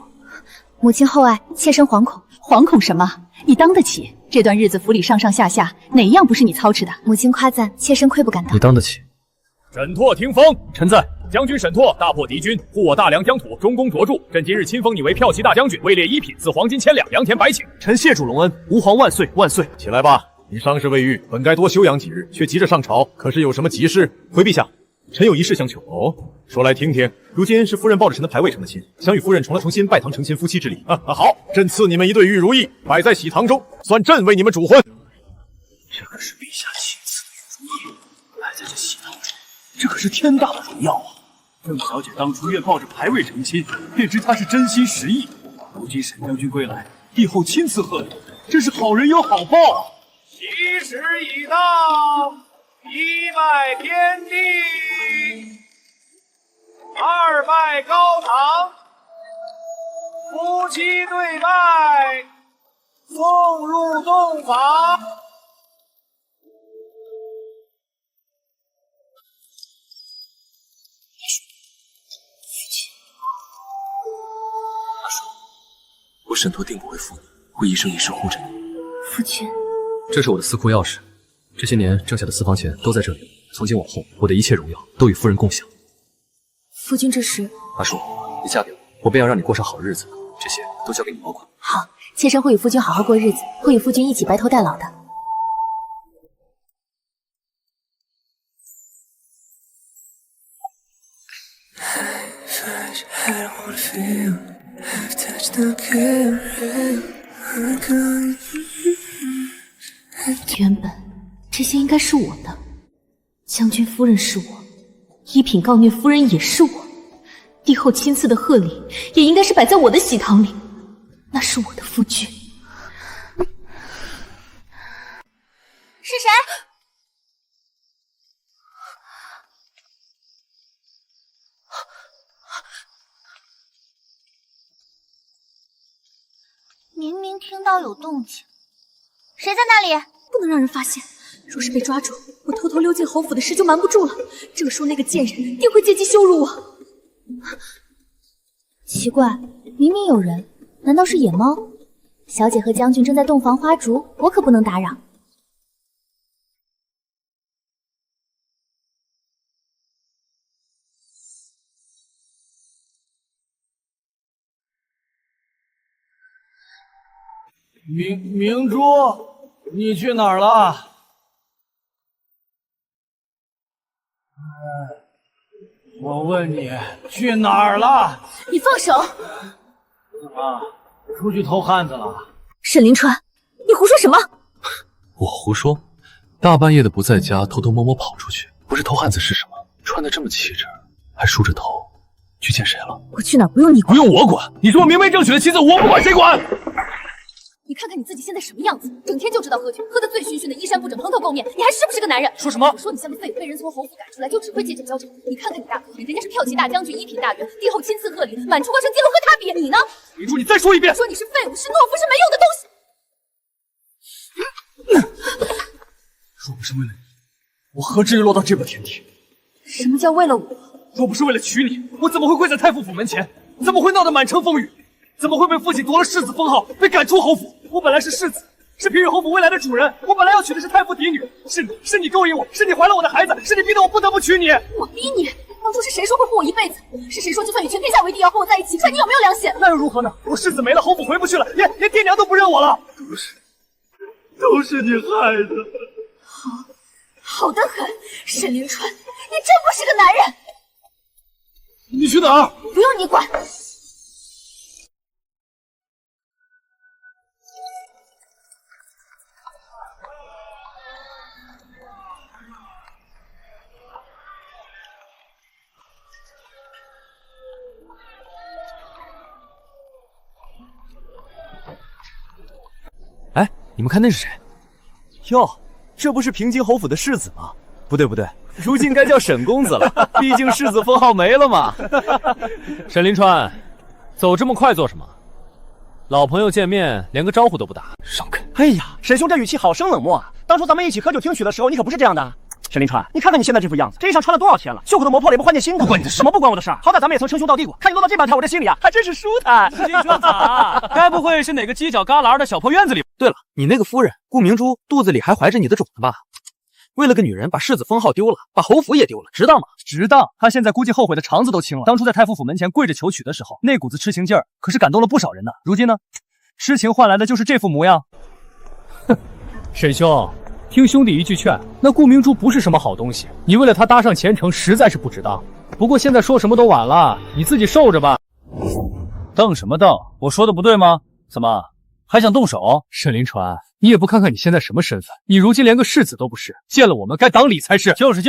母亲厚爱，妾身惶恐。惶恐什么？你当得起？这段日子府里上上下下，哪一样不是你操持的？母亲夸赞，妾身愧不敢当。你当得起？沈拓听风，臣在。将军沈拓大破敌军，护我大梁疆土，中宫卓著。朕今日亲封你为骠骑大将军，位列一品，赐黄金千两，良田百顷。臣谢主隆恩，吾皇万岁万岁！起来吧，你伤势未愈，本该多休养几日，却急着上朝，可是有什么急事？回陛下，臣有一事相求。哦，说来听听。如今是夫人抱着臣的牌位成的亲，想与夫人重新拜堂成亲，夫妻之礼。好，朕赐你们一对玉如意，摆在喜堂中，算朕为你们主婚。这可是陛下亲赐的玉如意，摆在这喜堂中，这可是天大的荣耀啊！郑小姐当初愿抱着牌位成亲，便知她是真心实意。如今沈将军归来，帝后亲赐贺礼，真是好人有好报啊！吉时已到，一拜天地，二拜高堂，夫妻对拜，送入洞房。我沈拓定不会负你，会一生一世护着你。夫君，这是我的私库钥匙，这些年挣下的私房钱都在这里。从今往后，我的一切荣耀都与夫人共享。夫君这是……阿叔，你嫁给我，我便要让你过上好日子，这些都交给你保管。好，妾身会与夫君好好过日子，会与夫君一起白头到老的。原本这些应该是我的，将军夫人是我，一品诰虐夫人也是我，帝后亲赐的贺礼也应该是摆在我的喜堂里，那是我的夫君。是谁？明明听到有动静，谁在那里？不能让人发现，若是被抓住，我偷偷溜进侯府的事就瞒不住了。这个时候那个贱人定会借机羞辱我。奇怪，明明有人，难道是野猫？小姐和将军正在洞房花烛，我可不能打扰。明珠，你去哪儿了？我问你去哪儿了？你放手！怎么出去偷汉子了？沈临川，你胡说什么？我胡说？大半夜的不在家，偷偷摸摸跑出去，不是偷汉子是什么？穿得这么气质，还梳着头，去见谁了？我去哪儿不用你管，不用我管。你是我明媒正娶的妻子，我不管谁管。你看看你自己现在什么样子，整天就知道喝酒，喝得醉醺醺的，衣衫不整，蓬头垢面，你还是不是个男人？说什么？我说你像个废物，被人从侯府赶出来，就只会借酒浇酒。你看看你大哥，人家是骠骑大将军，一品大员，帝后亲自贺礼，满出关城金龙和他比，你呢？明珠，你再说一遍！说你是废物，是懦夫，是没用的东西。若不是为了你，我何至于落到这步田地？什么叫为了我？若不是为了娶你，我怎么会跪在太傅府门前？怎么会闹得满城风雨？怎么会被父亲夺了世子封号，被赶出侯府？我本来是世子，是平宇侯府未来的主人，我本来要娶的是太傅嫡女，是你勾引我，是你怀了我的孩子，是你逼得我不得不娶你。我逼你？当初是谁说会护我一辈子？是谁说就算与全天下为敌要和我在一起？看你有没有良心？那又如何呢？我世子没了，侯府回不去了，连爹娘都不认我了。都是你害的。好得很，沈临川，你真不是个男人。你去哪儿？不用你管。哎，你们看那是谁？哟，这不是平津侯府的世子吗？不对不对，如今该叫沈公子了，毕竟世子封号没了嘛。沈临川，走这么快做什么？老朋友见面连个招呼都不打，让开！哎呀，沈兄这语气好生冷漠啊！当初咱们一起喝酒听曲的时候，你可不是这样的。沈临川，你看看你现在这副样子，这衣裳穿了多少天了，袖口都磨破了，也不换件新的。不关你的事。怎么不关我的事？好歹咱们也曾称兄道弟过，看你落到这般态，我这心里啊还真是舒坦。金兄咋？该不会是哪个犄角旮旯的小破院子里？对了，你那个夫人顾明珠肚子里还怀着你的种子吧？为了个女人，把世子封号丢了，把侯府也丢了，值当吗？值当。他现在估计后悔的肠子都青了。当初在太傅府门前跪着求娶的时候，那股子痴情劲儿可是感动了不少人呢。如今呢，痴情换来的就是这副模样。哼，沈兄，听兄弟一句劝，那顾明珠不是什么好东西，你为了她搭上前程，实在是不值当。不过现在说什么都晚了，你自己受着吧。瞪什么瞪？我说的不对吗？怎么还想动手？沈临川，你也不看看你现在什么身份？你如今连个世子都不是，见了我们该挡礼才是。就是，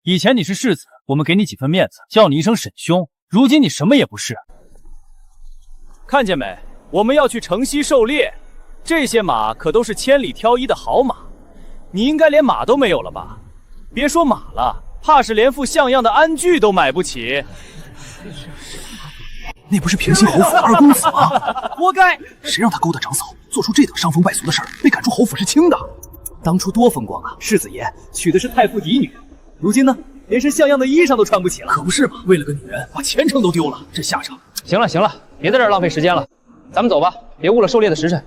以前你是世子，我们给你几分面子，叫你一声沈兄。如今你什么也不是。看见没？我们要去城西狩猎，这些马可都是千里挑一的好马，你应该连马都没有了吧？别说马了，怕是连副像样的鞍具都买不起。那不是平西侯府二公子吗？活该！谁让他勾搭长嫂，做出这等伤风败俗的事儿，被赶出侯府是轻的。当初多风光啊！世子爷娶的是太傅嫡女，如今呢，连身像样的衣裳都穿不起了。可不是嘛，为了个女人，把前程都丢了，这下场……行了，别在这儿浪费时间了，咱们走吧，别误了狩猎的时辰。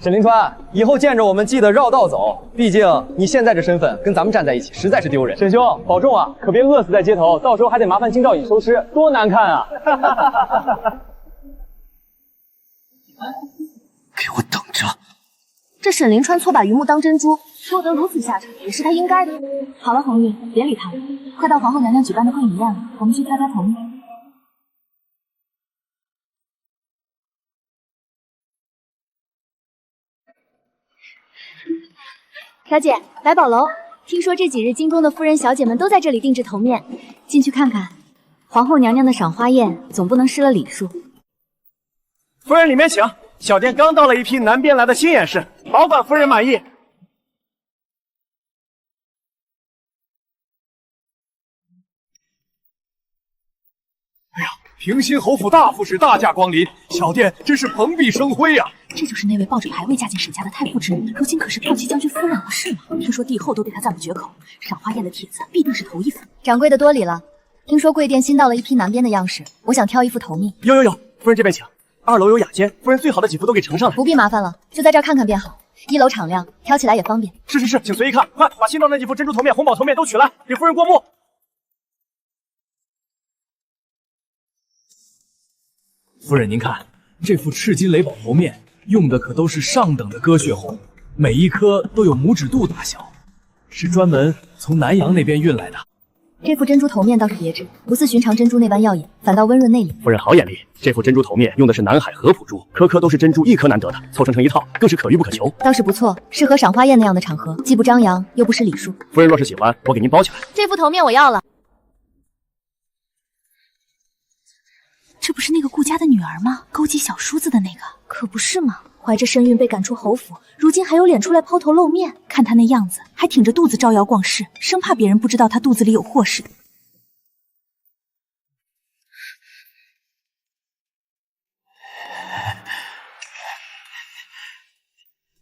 沈临川，以后见着我们记得绕道走，毕竟你现在这身份跟咱们站在一起，实在是丢人。沈兄，保重啊，可别饿死在街头，到时候还得麻烦金兆尹收尸，多难看啊！给我等着！这沈临川错把榆木当珍珠，落得如此下场，也是他应该的。好了，红玉，别理他了，快到皇后娘娘举办的会饮宴了，我们去挑头面。小姐，百宝楼，听说这几日京中的夫人小姐们都在这里定制头面，进去看看。皇后娘娘的赏花宴总不能失了礼数。夫人里面请，小店刚到了一批南边来的新眼饰，保管夫人满意。哎呀，平心侯府大副使大驾光临，小店真是蓬荜生辉呀！这就是那位抱着牌位嫁进沈家的太傅之女，如今可是骠骑将军夫人，不是吗？听说帝后都对她赞不绝口，赏花宴的帖子必定是头一幅。掌柜的多礼了，听说贵店新到了一批南边的样式，我想挑一副头面。有，夫人这边请。2楼有雅间，夫人最好的几幅都给呈上来。不必麻烦了，就在这儿看看便好。1楼敞亮，挑起来也方便。是，请随意看。快把新到那几幅珍珠头面、红宝头面都取来，给夫人过目。夫人，您看这副赤金雷宝头面，用的可都是上等的鸽血红，每一颗都有拇指肚大小，是专门从南洋那边运来的。这副珍珠头面倒是别致，不似寻常珍珠那般耀眼，反倒温润内敛。夫人好眼力，这副珍珠头面用的是南海合浦珠，颗颗都是珍珠，一颗难得的，凑成一套，更是可遇不可求。倒是不错，适合赏花宴那样的场合，既不张扬，又不失礼数。夫人若是喜欢，我给您包起来。这副头面我要了。这不是那个顾家的女儿吗？勾结小叔子的那个，可不是吗？怀着身孕被赶出侯府，如今还有脸出来抛头露面，看她那样子，还挺着肚子招摇逛市，生怕别人不知道她肚子里有祸似的。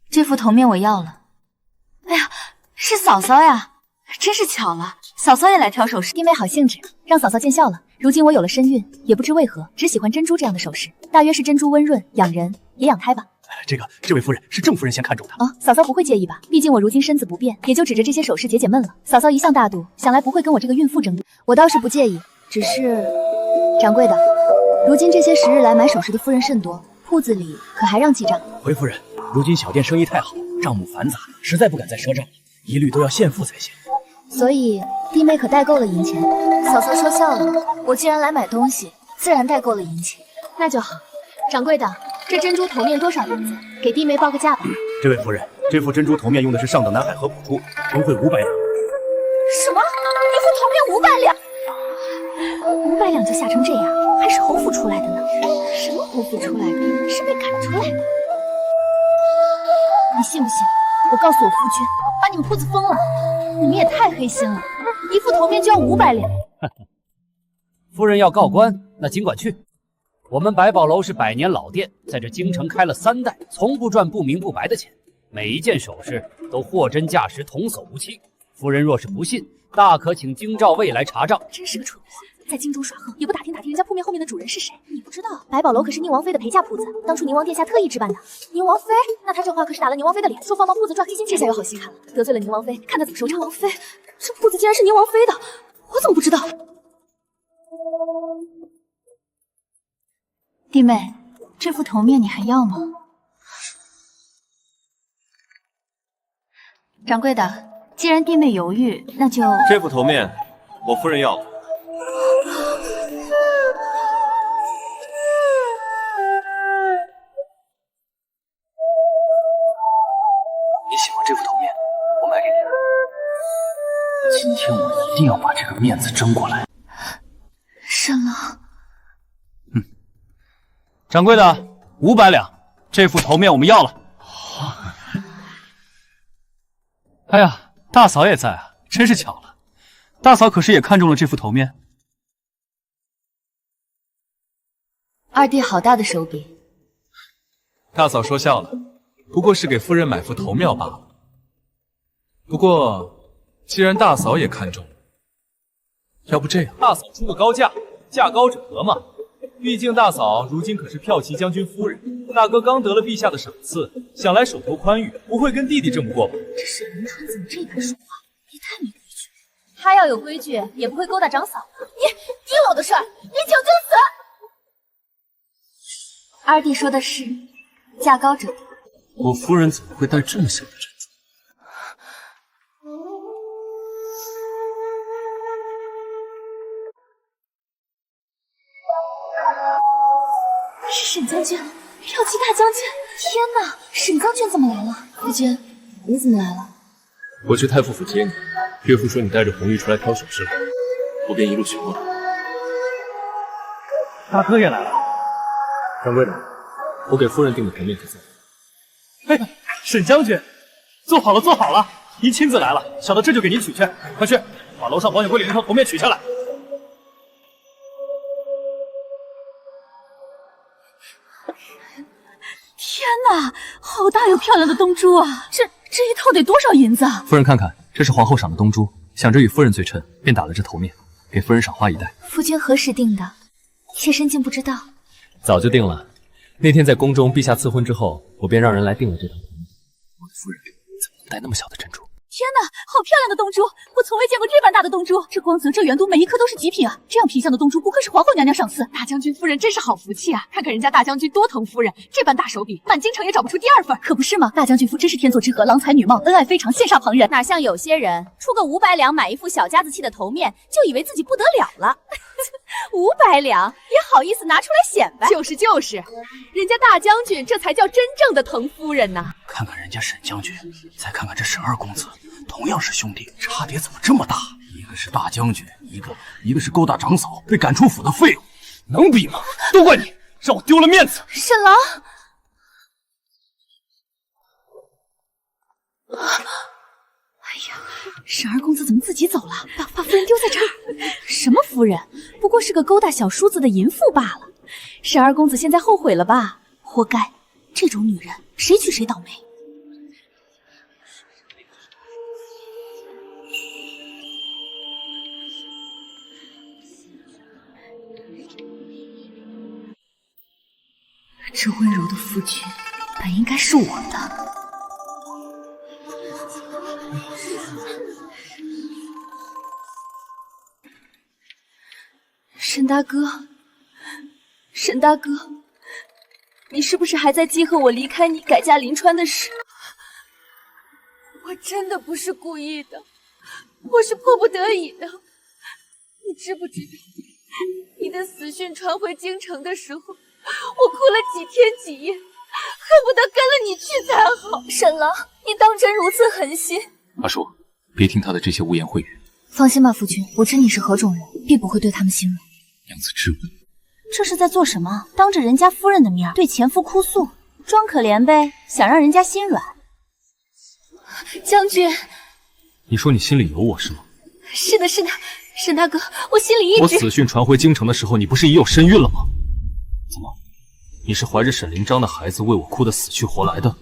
这副头面我要了。哎呀，是嫂嫂呀，真是巧了，嫂嫂也来挑首饰。弟妹好兴致，让嫂嫂见笑了。如今我有了身孕，也不知为何只喜欢珍珠这样的首饰，大约是珍珠温润养人，也养胎吧。这位夫人是郑夫人先看中的哦，嫂嫂不会介意吧？毕竟我如今身子不便，也就指着这些首饰解闷了。嫂嫂一向大度，想来不会跟我这个孕妇争夺。我倒是不介意，只是掌柜的，如今这些时日来买首饰的夫人甚多，铺子里可还让记账？回夫人，如今小店生意太好，账目繁杂，实在不敢再赊账了，一律都要现付才行。所以弟妹可带够了银钱？嫂嫂说笑了，我既然来买东西，自然带够了银钱。那就好。掌柜的，这珍珠头面多少银子？给弟妹报个价吧。这位夫人，这副珍珠头面用的是上等南海合浦珠，纯汇500两。什么？一副头面500两？500两就吓成这样，还是侯府出来的呢？什么侯府出来的？是被赶出来的？你信不信？我告诉我夫君，把你们铺子封了！你们也太黑心了，一副头面就要500两。夫人要告官，那尽管去。我们百宝楼是100年老店，在这京城开了3代，从不赚不明不白的钱。每一件首饰都货真价实，童叟无欺。夫人若是不信，大可请京兆尉来查账。真是个蠢货，在京中耍横，也不打听人家铺面后面的主人是谁。你不知道，百宝楼可是宁王妃的陪嫁铺子，当初宁王殿下特意置办的。宁王妃？那他这话可是打了宁王妃的脸，说放铺子赚黑心钱。这下有好戏看了，得罪了宁王妃，看他怎么收场。宁王妃，这铺子竟然是宁王妃的，我怎么不知道？弟妹，这副头面你还要吗？掌柜的，既然弟妹犹豫，那就……这副头面，我夫人要了。你喜欢这副头面，我买给你。今天我一定要把这个面子争过来。沈郎。掌柜的，500两，这副头面我们要了。哎呀，大嫂也在啊，真是巧了。大嫂可是也看中了这副头面？二弟好大的手笔。大嫂说笑了，不过是给夫人买副头面罢了。不过，既然大嫂也看中了，要不这样，大嫂出个高价，价高者得嘛。毕竟大嫂如今可是骠骑将军夫人，大哥刚得了陛下的赏赐，想来手头宽裕，不会跟弟弟争不过吧？这沈凌川怎么这般说话？也太没规矩了。他要有规矩，也不会勾搭长嫂。你我的事儿，你请君死。二弟说的是，价高者得。我夫人怎么会戴这么小的珍珠？是沈将军，骠骑大将军！天哪，沈将军怎么来了？夫君，你怎么来了？我去太傅府接你，岳父说你带着红玉出来挑首饰了，我便一路寻过来。大哥也来了。掌柜的，我给夫人订的头面可在。哎，沈将军，做好了，做好了！您亲自来了，小的这就给您取去。快去，把楼上保险柜里那套头面取下来。天哪，好大又漂亮的东珠啊！这一套得多少银子啊？夫人看看，这是皇后赏的东珠，想着与夫人最衬，便打了这头面，给夫人赏花一戴。夫君何时定的？妾身竟不知道。早就定了，那天在宫中，陛下赐婚之后，我便让人来订了这套婚礼。我的夫人怎么能戴那么小的珍珠？天哪，好漂亮的洞珠！我从未见过这般大的洞珠，这光泽，这圆度，每一颗都是极品啊！这样品相的洞珠，不愧是皇后娘娘赏赐。大将军夫人真是好福气啊！看看人家大将军多疼夫人，这般大手笔，满京城也找不出第二份，可不是吗？大将军夫真是天作之合，郎才女貌，恩爱非常，羡煞旁人。哪像有些人出个500两买一副小家子气的头面，就以为自己不得了了。500两也好意思拿出来显摆？就是，人家大将军这才叫真正的疼夫人呐！看看人家沈将军，再看看这沈二公子，同样是兄弟，差别怎么这么大？一个是大将军，一个是勾搭长嫂，被赶出府的废物，能比吗？都怪你，让我丢了面子。沈郎，沈二公子怎么自己走了？把夫人丢在这儿？什么夫人？不过是个勾搭小叔子的淫妇罢了。沈二公子现在后悔了吧？活该，这种女人谁娶谁倒霉。这温柔的夫君本应该是我的。沈大哥，沈大哥，你是不是还在记恨我离开你改嫁临川的事？我真的不是故意的，我是迫不得已的。你知不知道，你的死讯传回京城的时候，我哭了几天几夜，恨不得跟了你去才好。沈郎，你当真如此狠心？阿叔，别听他的这些污言秽语。放心吧，夫君，我知你是何种人，必不会对他们心软。娘子质问，这是在做什么？当着人家夫人的面对前夫哭诉，装可怜呗，想让人家心软。将军，你说你心里有我是吗？是的，是的，沈大哥，我心里一直……我死讯传回京城的时候，你不是已有身孕了吗？怎么，你是怀着沈灵章的孩子为我哭得死去活来的？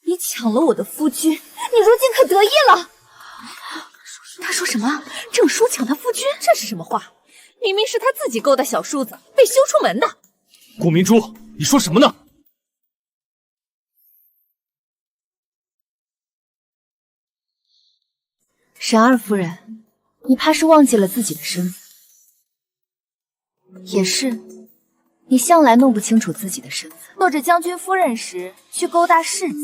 你抢了我的夫君，你如今可得意了。他说什么？郑叔抢他夫君？这是什么话？明明是他自己勾搭小叔子，被休出门的。顾明珠，你说什么呢？沈二夫人，你怕是忘记了自己的身份。也是，你向来弄不清楚自己的身份。做着将军夫人时去勾搭世子，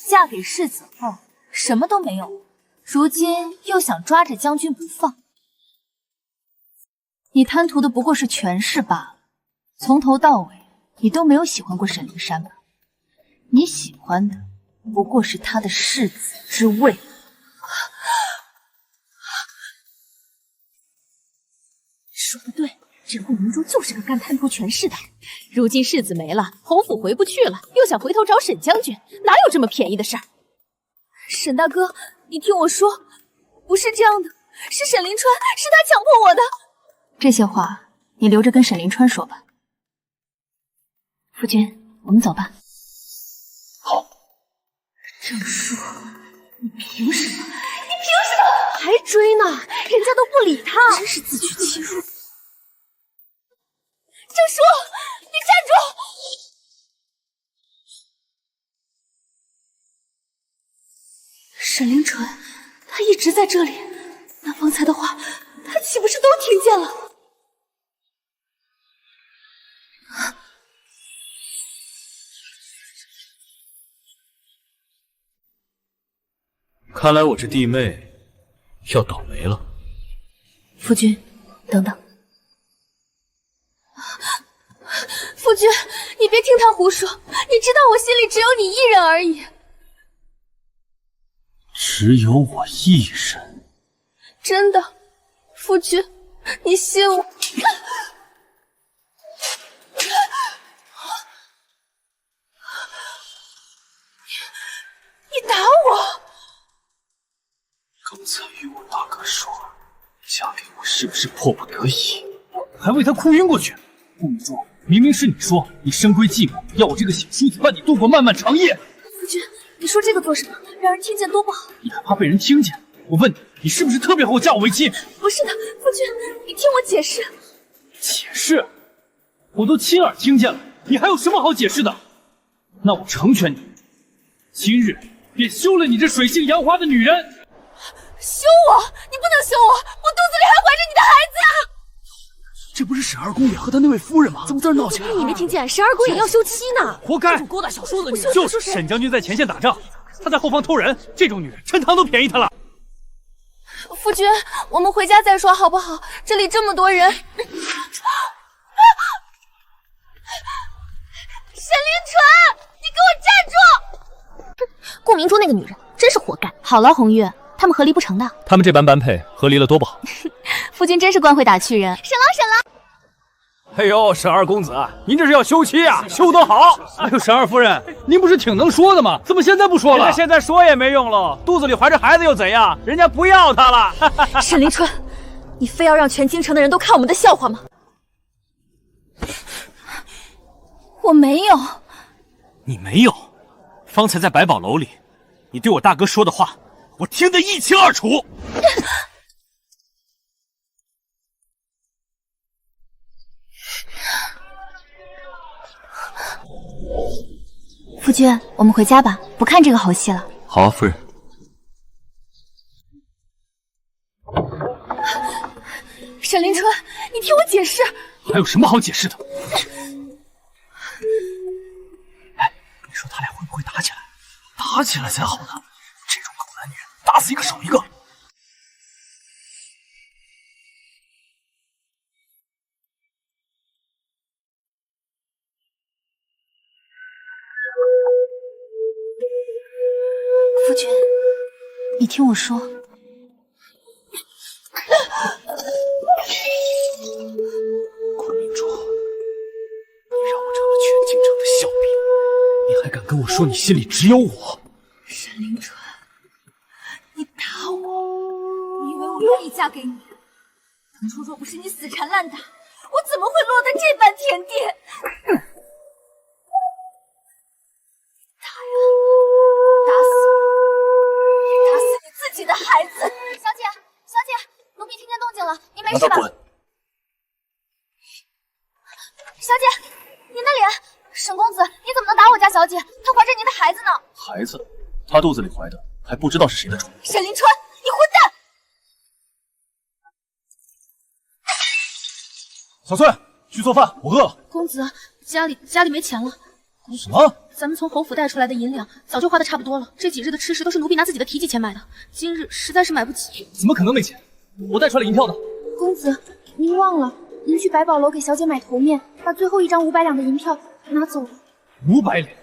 嫁给世子后什么都没有，如今又想抓着将军不放。你贪图的不过是权势罢了，从头到尾你都没有喜欢过沈灵珊吧？你喜欢的不过是他的世子之位。说得对，这顾明珠就是个干贪图权势的。如今世子没了，侯府回不去了，又想回头找沈将军，哪有这么便宜的事儿？沈大哥，你听我说，不是这样的，是沈灵川，是他强迫我的。这些话你留着跟沈灵川说吧。夫君，我们走吧。好。郑叔，你凭什么？你凭什么还追呢？人家都不理他，真是自取其辱。郑叔，你站住！沈凌纯，他一直在这里，那方才的话，他岂不是都听见了？看来我这弟妹要倒霉了。夫君，等等。夫君，你别听他胡说，你知道我心里只有你一人而已。只有我一人？真的，夫君，你信我。你打我！刚才与我大哥说，嫁给我是不是迫不得已？还为他哭晕过去。顾明珠，明明是你说你深闺寂寞，要我这个小叔子伴你度过漫漫长夜。夫君，你说这个做什么？让人听见多不好。你还怕被人听见？我问你，你是不是特别和我嫁我为妻？不是的，夫君，你听我解释。解释？我都亲耳听见了，你还有什么好解释的？那我成全你，今日便休了你这水性杨花的女人。休我！你不能休我！我肚子里还怀着你的孩子啊！这不是沈二公也和他那位夫人吗？怎么在这闹起来了？你没听见？沈二公也要休妻呢！活该！这种勾搭小叔子的女人，就是沈将军在前线打仗，他在后方偷人，这种女人陈塘都便宜他了。夫君，我们回家再说好不好？这里这么多人。沈凌纯，你给我站住！顾明珠那个女人真是活该。好了，红玉，他们和离不成的。他们这般般配，和离了多不好。夫君真是惯会打趣人。沈郎。哎呦，沈二公子，您这是要休妻啊？休得好！哎呦，沈二夫人，您不是挺能说的吗？怎么现在不说了？现在说也没用喽，肚子里怀着孩子又怎样？人家不要他了。沈凌春，你非要让全京城的人都看我们的笑话吗？我没有。你没有？方才在百宝楼里，你对我大哥说的话，我听得一清二楚。夫君，我们回家吧，不看这个好戏了。好啊，夫人。沈凌春，你听我解释。还有什么好解释的？哎，你说他俩会不会打起来？打起来才好呢！这种狗男女人，打死一个少一个。夫君，你听我说。顾明珠，你让我成了全京城的笑柄，你还敢跟我说你心里只有我？沈凌春，你打我！你以为我愿意嫁给你？当初若不是你死缠烂打，我怎么会落得这般田地？打呀，打死你自己的孩子！小姐，奴婢听见动静了，你没事吧？小姐，您的脸，沈公子，你怎么能打我家小姐？她怀着您的孩子呢。孩子，他肚子里怀的还不知道是谁的种。沈凌春，你混蛋！小翠，去做饭，我饿了。公子，家里没钱了。什么？咱们从侯府带出来的银两早就花的差不多了，这几日的吃食都是奴婢拿自己的提己钱买的，今日实在是买不起。怎么可能没钱？我带出来银票呢。公子，您忘了，您去百宝楼给小姐买头面，把最后一张500两的银票拿走了。500两？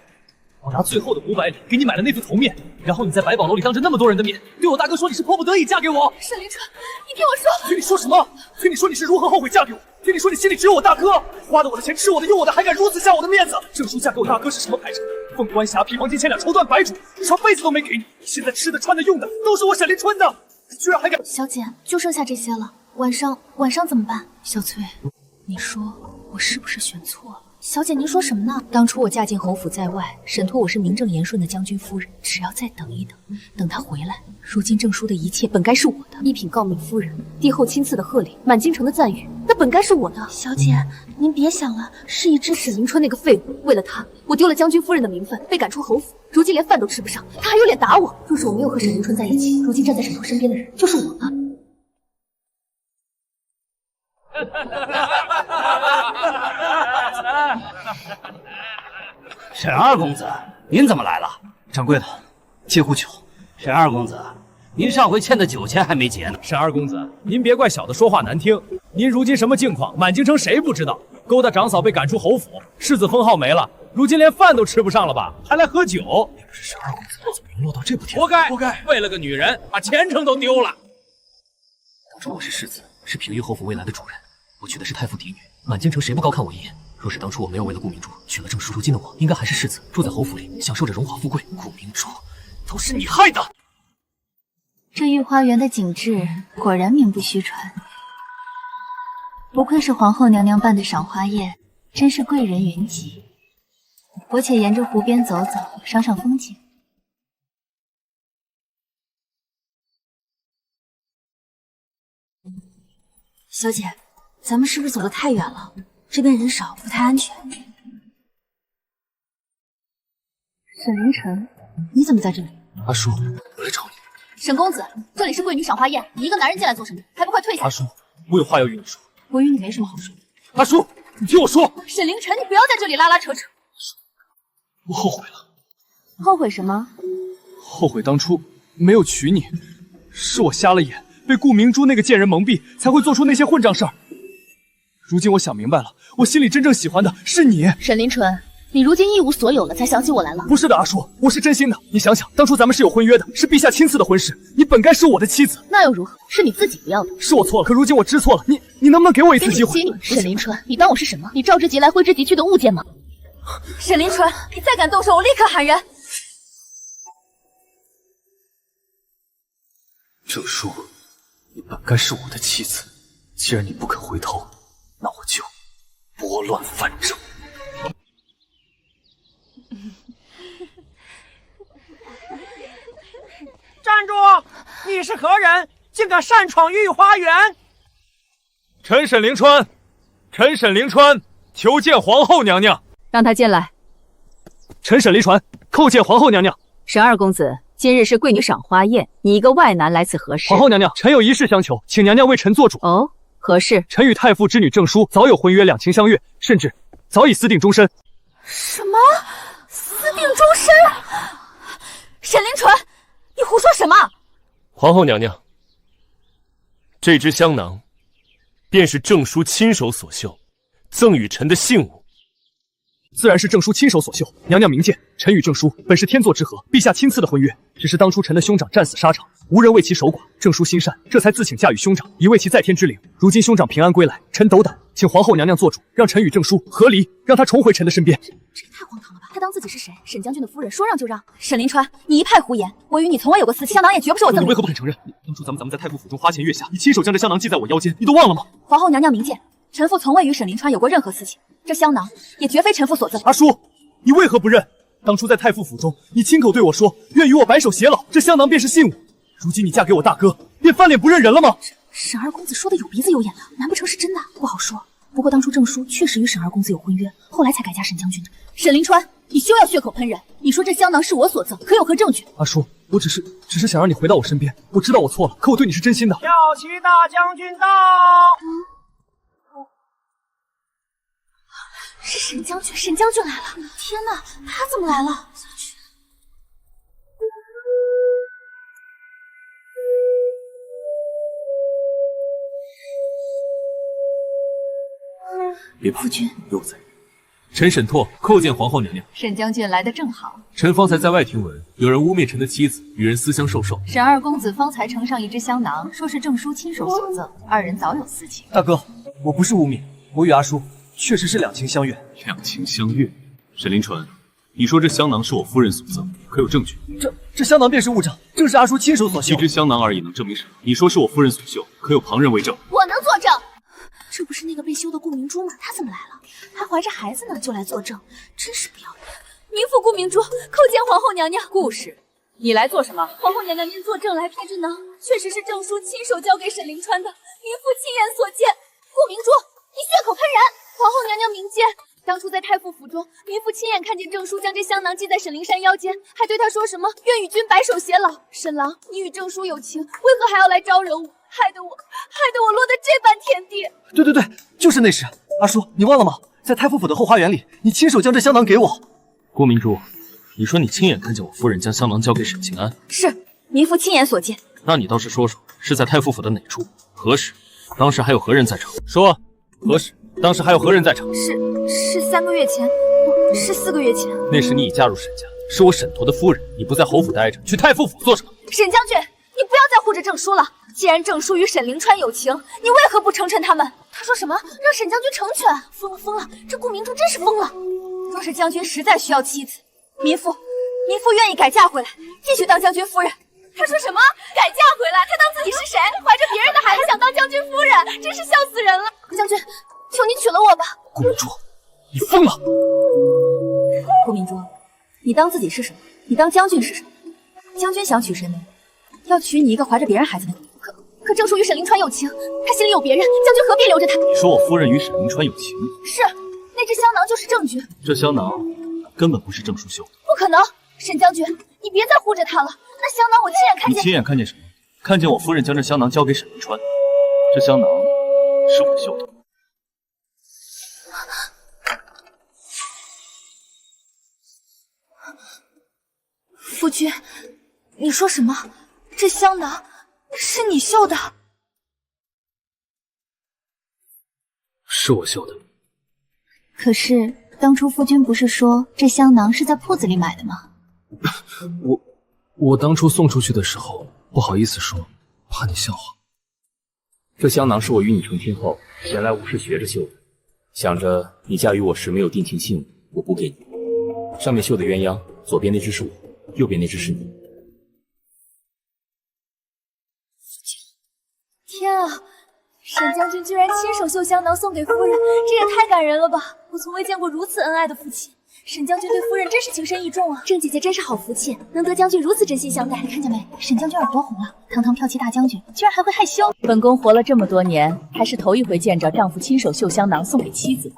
我拿最后的500两给你买了那副头面，然后你在百宝楼里当着那么多人的面，对我大哥说你是迫不得已嫁给我。沈凌春，你听我说。听你说什么？听你说你是如何后悔嫁给我？听你说你心里只有我大哥，花的我的钱，吃我的，用我的，还敢如此下我的面子？郑叔嫁给我大哥是什么排场？凤冠霞帔，黄金千两，绸缎白主，一床被子都没给你。现在吃的、穿的、用的都是我沈凌春的，你居然还敢！小姐，就剩下这些了，晚上怎么办？小翠，你说我是不是选错了？小姐，您说什么呢？当初我嫁进侯府在外，沈托我是名正言顺的将军夫人，只要再等一等，等他回来，如今郑叔的一切本该是我的，一品诰命夫人，帝后亲赐的贺礼，满京城的赞誉，那本该是我的。小姐，您别想了，事已至此。沈凌春那个废物，为了他，我丢了将军夫人的名分，被赶出侯府，如今连饭都吃不上，他还有脸打我。若是我没有和沈凌春在一起，如今站在沈托身边的人就是我了。沈二公子，您怎么来了？掌柜的，借壶酒。沈二公子，您上回欠的酒钱还没结呢。沈二公子，您别怪小的说话难听，您如今什么境况，满京城谁不知道？勾搭长嫂被赶出侯府，世子封号没了，如今连饭都吃不上了吧？还来喝酒？你不是沈二公子，怎么沦落到这步田地？活该！活该！为了个女人，把前程都丢了。当初我是世子，是平于侯府未来的主人，我娶的是太傅嫡女，满京城谁不高看我一眼？若是当初我没有为了顾明珠娶了郑叔，如今的我应该还是世子，住在侯府里，享受着荣华富贵。顾明珠，都是你害的！这御花园的景致果然名不虚传，不愧是皇后娘娘办的赏花宴，真是贵人云集。我且沿着湖边走走，赏赏风景。小姐，咱们是不是走得太远了？这边人少，不太安全。沈凌晨，你怎么在这里？阿叔，我来找你。沈公子，这里是贵女赏花宴，你一个男人进来做什么？还不快退下！阿叔，我有话要与你说。我与你没什么好说的。阿叔，你听我说。沈凌晨，你不要在这里拉拉扯扯。我后悔了。后悔什么？后悔当初没有娶你，是我瞎了眼，被顾明珠那个贱人蒙蔽，才会做出那些混账事儿。如今我想明白了，我心里真正喜欢的是你。沈凌纯，你如今一无所有了，才想起我来了？不是的，阿叔，我是真心的。你想想，当初咱们是有婚约的，是陛下亲赐的婚事，你本该是我的妻子。那又如何？是你自己不要的。是我错了，可如今我知错了，你能不能给我一次机会？沈凌纯，你当我是什么？你召之即来，挥之即去的物件吗？沈凌纯，你再敢动手，我立刻喊人。郑叔，你本该是我的妻子，既然你不肯回头，那我就拨乱反正。站住！你是何人？竟敢擅闯御花园！臣沈凌川，臣沈凌川求见皇后娘娘。让他进来。臣沈凌川叩见皇后娘娘。沈二公子，今日是贵女赏花宴，你一个外男来此何事？皇后娘娘，臣有一事相求，请娘娘为臣做主。哦，何事？臣与太傅之女郑淑早有婚约，两情相悦，甚至早已私定终身。什么？私定终身？沈凌纯，你胡说什么？皇后娘娘，这只香囊便是郑叔亲手所绣，赠与臣的信物。自然是郑叔亲手所绣。娘娘明鉴，臣与郑叔本是天作之合，陛下亲赐的婚约。只是当初臣的兄长战死沙场，无人为其守寡，郑叔心善，这才自请嫁与兄长，以慰其在天之灵。如今兄长平安归来，臣斗胆，请皇后娘娘做主，让臣与郑叔和离，让他重回臣的身边。这也太荒唐了吧！他当自己是谁？沈将军的夫人，说让就让？沈凌川，你一派胡言！我与你从未有过私情，香囊也绝不是我赠予。你为何不肯承认？当初咱们在太傅府中花前月下，你亲手将这香囊系在我腰间，你都忘了吗？皇后娘娘明鉴，臣妇从未与沈凌川有过任何私情，这香囊也绝非臣妇所赠。阿叔，你为何不认？当初在太傅府中，你亲口对我说，愿与我白首偕老，这香囊便是信物。如今你嫁给我大哥，便翻脸不认人了吗？沈二公子说的有鼻子有眼的，难不成是真的？不好说。不过当初郑叔确实与沈二公子有婚约，后来才改嫁沈将军的。沈凌川，你休要血口喷人！你说这香囊是我所赠，可有何证据？阿叔，我只是想让你回到我身边。我知道我错了，可我对你是真心的。骠骑大将军到。是沈将军，沈将军来了！天哪，他怎么来了？别怕，又在。臣沈拓叩见皇后娘娘。沈将军来得正好。臣方才在外听闻，有人污蔑臣的妻子与人私相授受。沈二公子方才呈上一只香囊，说是郑叔亲手所赠，二人早有私情。大哥，我不是污蔑，我与阿叔确实是两情相悦。两情相悦？沈凌纯，你说这香囊是我夫人所赠，可有证据？这香囊便是物证，正是阿叔亲手所绣。一只香囊而已，能证明什么？你说是我夫人所绣，可有旁人为证？我能作证。这不是那个被休的顾明珠吗？她怎么来了？还怀着孩子呢，就来作证，真是不要脸！民妇顾明珠叩见皇后娘娘。顾氏，你来做什么？皇后娘娘，您作证来，这只囊确实是郑叔亲手交给沈凌川的，民妇亲眼所见。顾明珠，你血口喷人！皇后娘娘明鉴，当初在太傅府中，民妇亲眼看见郑叔将这香囊系在沈凌山腰间，还对他说什么愿与君白首偕老。沈郎，你与郑叔有情，为何还要来招惹我？害得我落得这般田地。对，就是那时。阿叔，你忘了吗？在太傅府的后花园里，你亲手将这香囊给我。顾明珠，你说你亲眼看见我夫人将香囊交给沈庆安？是，民妇亲眼所见。那你倒是说说，是在太傅府的哪处？何时？当时还有何人在场？说，何时？当时还有何人在场？是3个月前，不是4个月前。那时你已嫁入沈家，是我沈陀的夫人，你不在侯府待着，去太傅府做什么？沈将军，你不要再护着郑叔了。既然郑叔与沈凌川有情，你为何不成全他们？他说什么让沈将军成全？疯了！这顾明珠真是疯了。若是将军实在需要妻子，民妇愿意改嫁回来，继续当将军夫人。他说什么改嫁回来？他当自己是谁？怀着别人的孩子想当将军夫人，真是笑死人了。将军，求你娶了我吧。顾明珠，你疯了！顾明珠，你当自己是什么？你当将军是什么？将军想娶谁呢？要娶你一个怀着别人孩子的女人。可郑叔与沈凌川有情，他心里有别人，将军何必留着他？你说我夫人与沈凌川有情？是，那只香囊就是证据。这香囊根本不是郑叔绣的。不可能，沈将军，你别再护着他了。那香囊我亲眼看见。你亲眼看见什么？看见我夫人将这香囊交给沈凌川。这香囊是我绣的。夫君，你说什么？这香囊是你绣的？是我绣的。可是当初夫君不是说这香囊是在铺子里买的吗？我当初送出去的时候不好意思说，怕你笑话。这香囊是我与你成亲后闲来无事学着绣的，想着你嫁与我时没有定情信物，我补给你。上面绣的鸳鸯，左边那只是我，右边那只是你。天啊！沈将军居然亲手绣香囊送给夫人，这也太感人了吧！我从未见过如此恩爱的夫妻。沈将军对夫人真是情深意重啊！郑姐姐真是好福气，能得将军如此真心相待。看见没，沈将军耳朵红了，堂堂骠骑大将军居然还会害羞。本宫活了这么多年，还是头一回见着丈夫亲手绣香囊送给妻子的。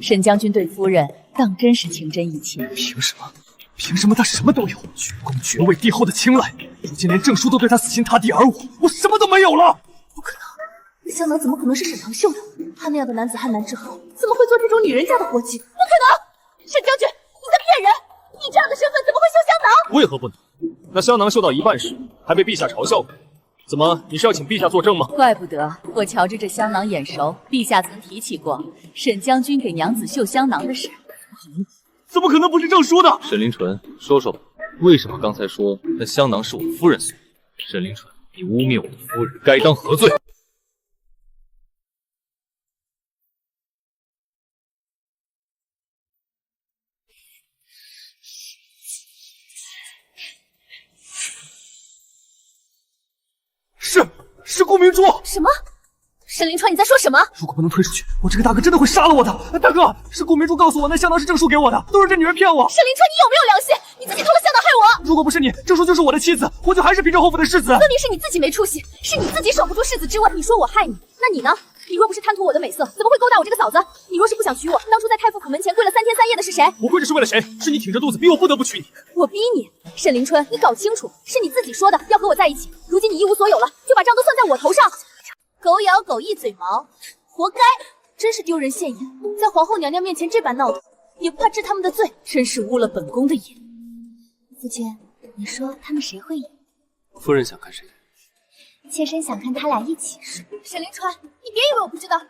沈将军对夫人当真是情真意切。凭什么？凭什么他什么都有？爵公爵位帝后的青睐，如今连郑叔都对他死心塌地，而我什么都没有了。不可能，香囊怎么可能是沈腾绣的？他那样的男子汉男之后，怎么会做这种女人家的活计？不可能！沈将军，你在骗人！你这样的身份怎么会绣香囊？为何不能？那香囊绣到一半时，还被陛下嘲笑过。怎么，你是要请陛下作证吗？怪不得我瞧着这香囊眼熟，陛下曾提起过沈将军给娘子绣香囊的事。怎么可能不是郑叔的？沈凌纯，说说吧，为什么刚才说那香囊是我夫人送的？沈凌纯，你污蔑我的夫人，该当何罪？是顾明珠！什么？沈凌川，你在说什么？如果不能推出去，我这个大哥真的会杀了我的！大哥，是顾明珠告诉我那香囊是郑叔给我的，都是这女人骗我！沈凌川，你有没有良心？你自己偷了香囊害我！如果不是你，郑叔就是我的妻子，我就还是平州侯府的世子。分明是你自己没出息，是你自己守不住世子之位。你说我害你，那你呢？你若不是贪图我的美色，怎么会勾搭我这个嫂子？你若是不想娶我，当初在太傅府门前跪了3天3夜的是谁？我跪着是为了谁？是你挺着肚子逼我不得不娶你。我逼你？沈凌春，你搞清楚，是你自己说的要和我在一起，如今你一无所有了，就把账都算在我头上。狗咬狗一嘴毛，活该！真是丢人现眼，在皇后娘娘面前这般闹腾，也不怕治他们的罪，真是污了本宫的眼。夫君，你说他们谁会赢？夫人想看谁？妾身想看他俩一起睡。沈凌川，你别以为我不知道，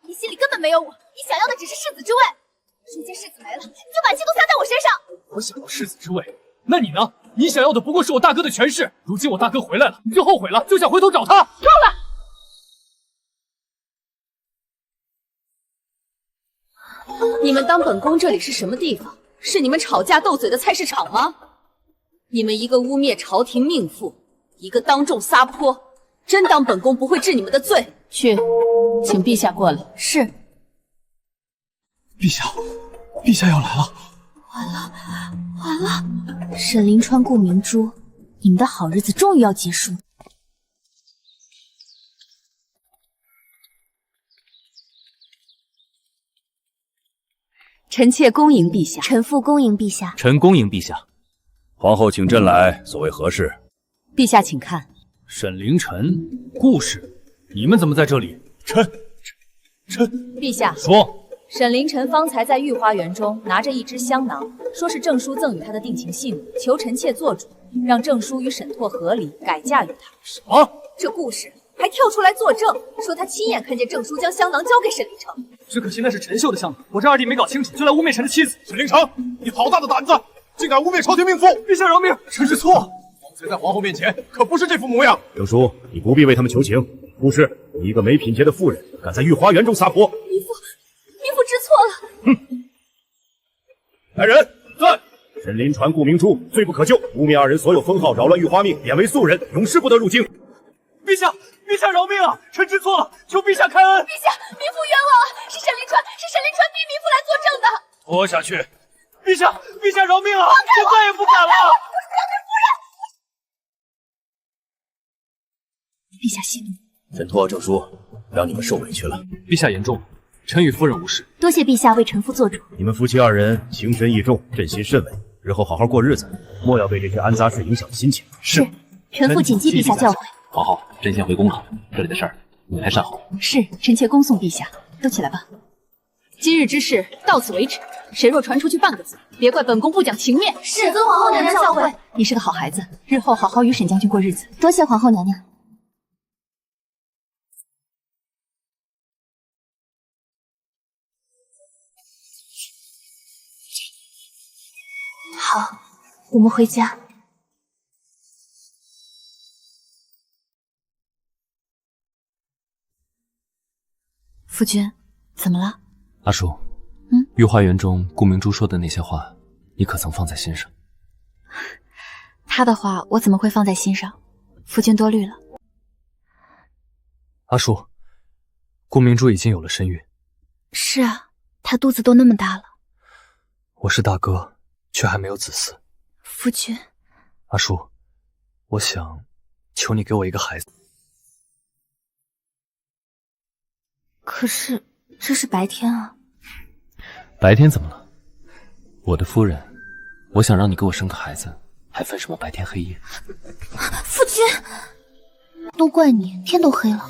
你心里根本没有我，你想要的只是世子之位。如今世子没了，你就把气都撒在我身上。我想要世子之位，那你呢？你想要的不过是我大哥的权势。如今我大哥回来了，你就后悔了，就想回头找他。够了！你们当本宫这里是什么地方？是你们吵架斗嘴的菜市场吗？你们一个污蔑朝廷命妇，一个当众撒泼。真当本宫不会治你们的罪？去，请陛下过来。是。陛下，陛下要来了。完了！沈凌川、顾明珠，你们的好日子终于要结束。臣妾恭迎陛下。臣妇恭迎陛下。臣恭迎陛下。皇后请朕来，所为何事？陛下请看。沈凌晨，顾氏，你们怎么在这里？臣，陛下说，沈凌晨方才在御花园中拿着一只香囊，说是郑叔赠与他的定情信物，求臣妾做主，让郑叔与沈拓和离，改嫁于他。什么？这顾氏还跳出来作证，说他亲眼看见郑叔将香囊交给沈凌成。只可惜那是陈秀的香囊，我这二弟没搞清楚，就来污蔑臣的妻子。沈凌成，你好大的胆子，竟敢污蔑朝廷命妇！陛下饶命，臣知错。方才在皇后面前可不是这副模样。郑叔，你不必为他们求情。顾氏，你一个没品节的妇人，敢在御花园中撒泼！民妇知错了。哼！来人，在！沈凌传、顾明珠罪不可救，污蔑二人所有封号，扰乱御花命，贬为素人，永世不得入京。陛下饶命啊！臣知错了，求陛下开恩。陛下，民妇冤枉啊！是沈凌川，是沈凌川逼民妇来作证的。拖下去！陛下，陛下饶命啊！我再也不敢了。陛下息怒，臣托诏书，让你们受委屈了。陛下言重，臣与夫人无事。多谢陛下为臣妇做主。你们夫妻二人情深义重，朕心甚慰。日后好好过日子，莫要被这些安杂事影响心情。是，臣妇谨记陛下教诲。皇后，朕先回宫了，这里的事儿你来善后。是，臣妾恭送陛下。都起来吧。今日之事到此为止，谁若传出去半个字，别怪本宫不讲情面。是，遵皇后娘娘教诲。你是个好孩子，日后好好与沈将军过日子。多谢皇后娘娘。好，我们回家。夫君，怎么了？阿叔，御花园中顾明珠说的那些话，你可曾放在心上？她的话我怎么会放在心上？夫君多虑了。阿叔，顾明珠已经有了身孕。是啊，她肚子都那么大了。我是大哥，却还没有子嗣。夫君，阿叔，我想求你给我一个孩子。可是这是白天啊。白天怎么了？我的夫人，我想让你给我生个孩子，还分什么白天黑夜？夫君，都怪你，天都黑了。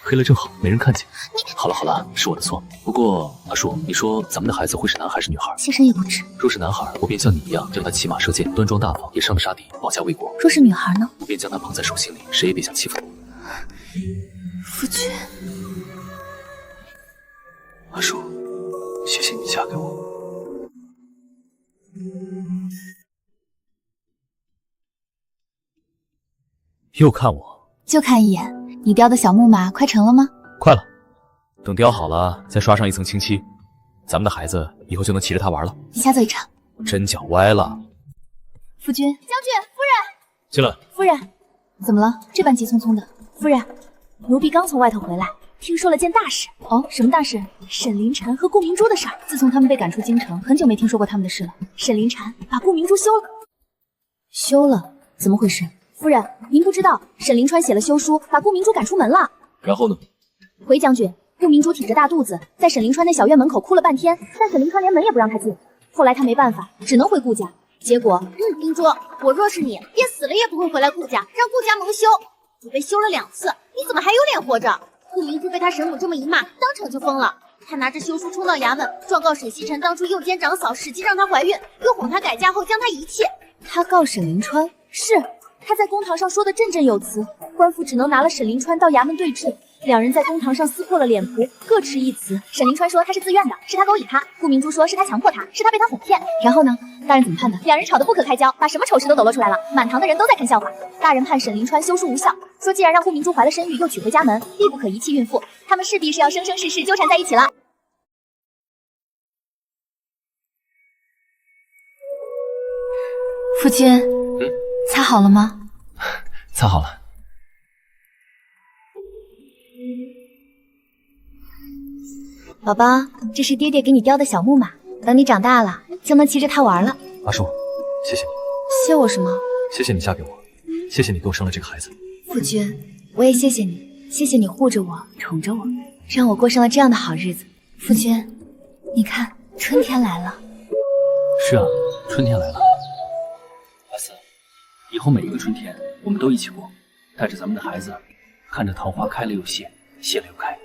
黑了正好，没人看见。好了好了，是我的错。不过阿叔，你说咱们的孩子会是男孩是女孩？妾身也不知。若是男孩，我便像你一样，将他骑马射箭，端庄大方，也上了杀敌，保家卫国。若是女孩呢？我便将他捧在手心里，谁也别想欺负他。夫君，阿叔，谢谢你嫁给我。又看我？就看一眼。你雕的小木马快成了吗？快了，等雕好了，再刷上一层清漆，咱们的孩子以后就能骑着它玩了。下座一场。针脚歪了。夫君，将军，夫人，进来。夫人，怎么了？这般急匆匆的。夫人，奴婢刚从外头回来，听说了件大事。哦，什么大事？沈凌晨和顾明珠的事儿。自从他们被赶出京城，很久没听说过他们的事了。沈凌晨把顾明珠休了。休了？怎么回事？夫人，您不知道，沈凌川写了休书，把顾明珠赶出门了。然后呢？回将军，顾明珠挺着大肚子，在沈凌川那小院门口哭了半天，但沈凌川连门也不让她进。后来他没办法，只能回顾家。结果，明珠，我若是你，便死了也不会回来顾家，让顾家蒙羞。你被休了2次，你怎么还有脸活着？顾明珠被他沈母这么一骂，当场就疯了。他拿着休书冲到衙门，状告沈西辰当初诱奸长嫂，使机让她怀孕，又哄她改嫁后将她遗弃。他告沈凌川？是。他在公堂上说的振振有词，官府只能拿了沈凌川到衙门对质。两人在公堂上撕破了脸谱，各持一词。沈凌川说他是自愿的，是他勾引他；顾明珠说是他强迫他，是他被他哄骗。然后呢？大人怎么判的？两人吵得不可开交，把什么丑事都抖露出来了，满堂的人都在看笑话。大人判沈凌川休书无效，说既然让顾明珠怀了身孕，又娶回家门，必不可遗弃孕妇，他们势必是要生生世世纠缠在一起了。夫君，擦好了吗？擦好了。宝宝，这是爹爹给你雕的小木马，等你长大了就能骑着它玩了。阿叔，谢谢你。谢我什么？谢谢你嫁给我，谢谢你给我生了这个孩子。夫君，我也谢谢你，谢谢你护着我，宠着我，让我过上了这样的好日子。夫君，你看，春天来了。是啊，春天来了。阿四，以后每一个春天我们都一起过，带着咱们的孩子，看着桃花开了又谢，谢了又开。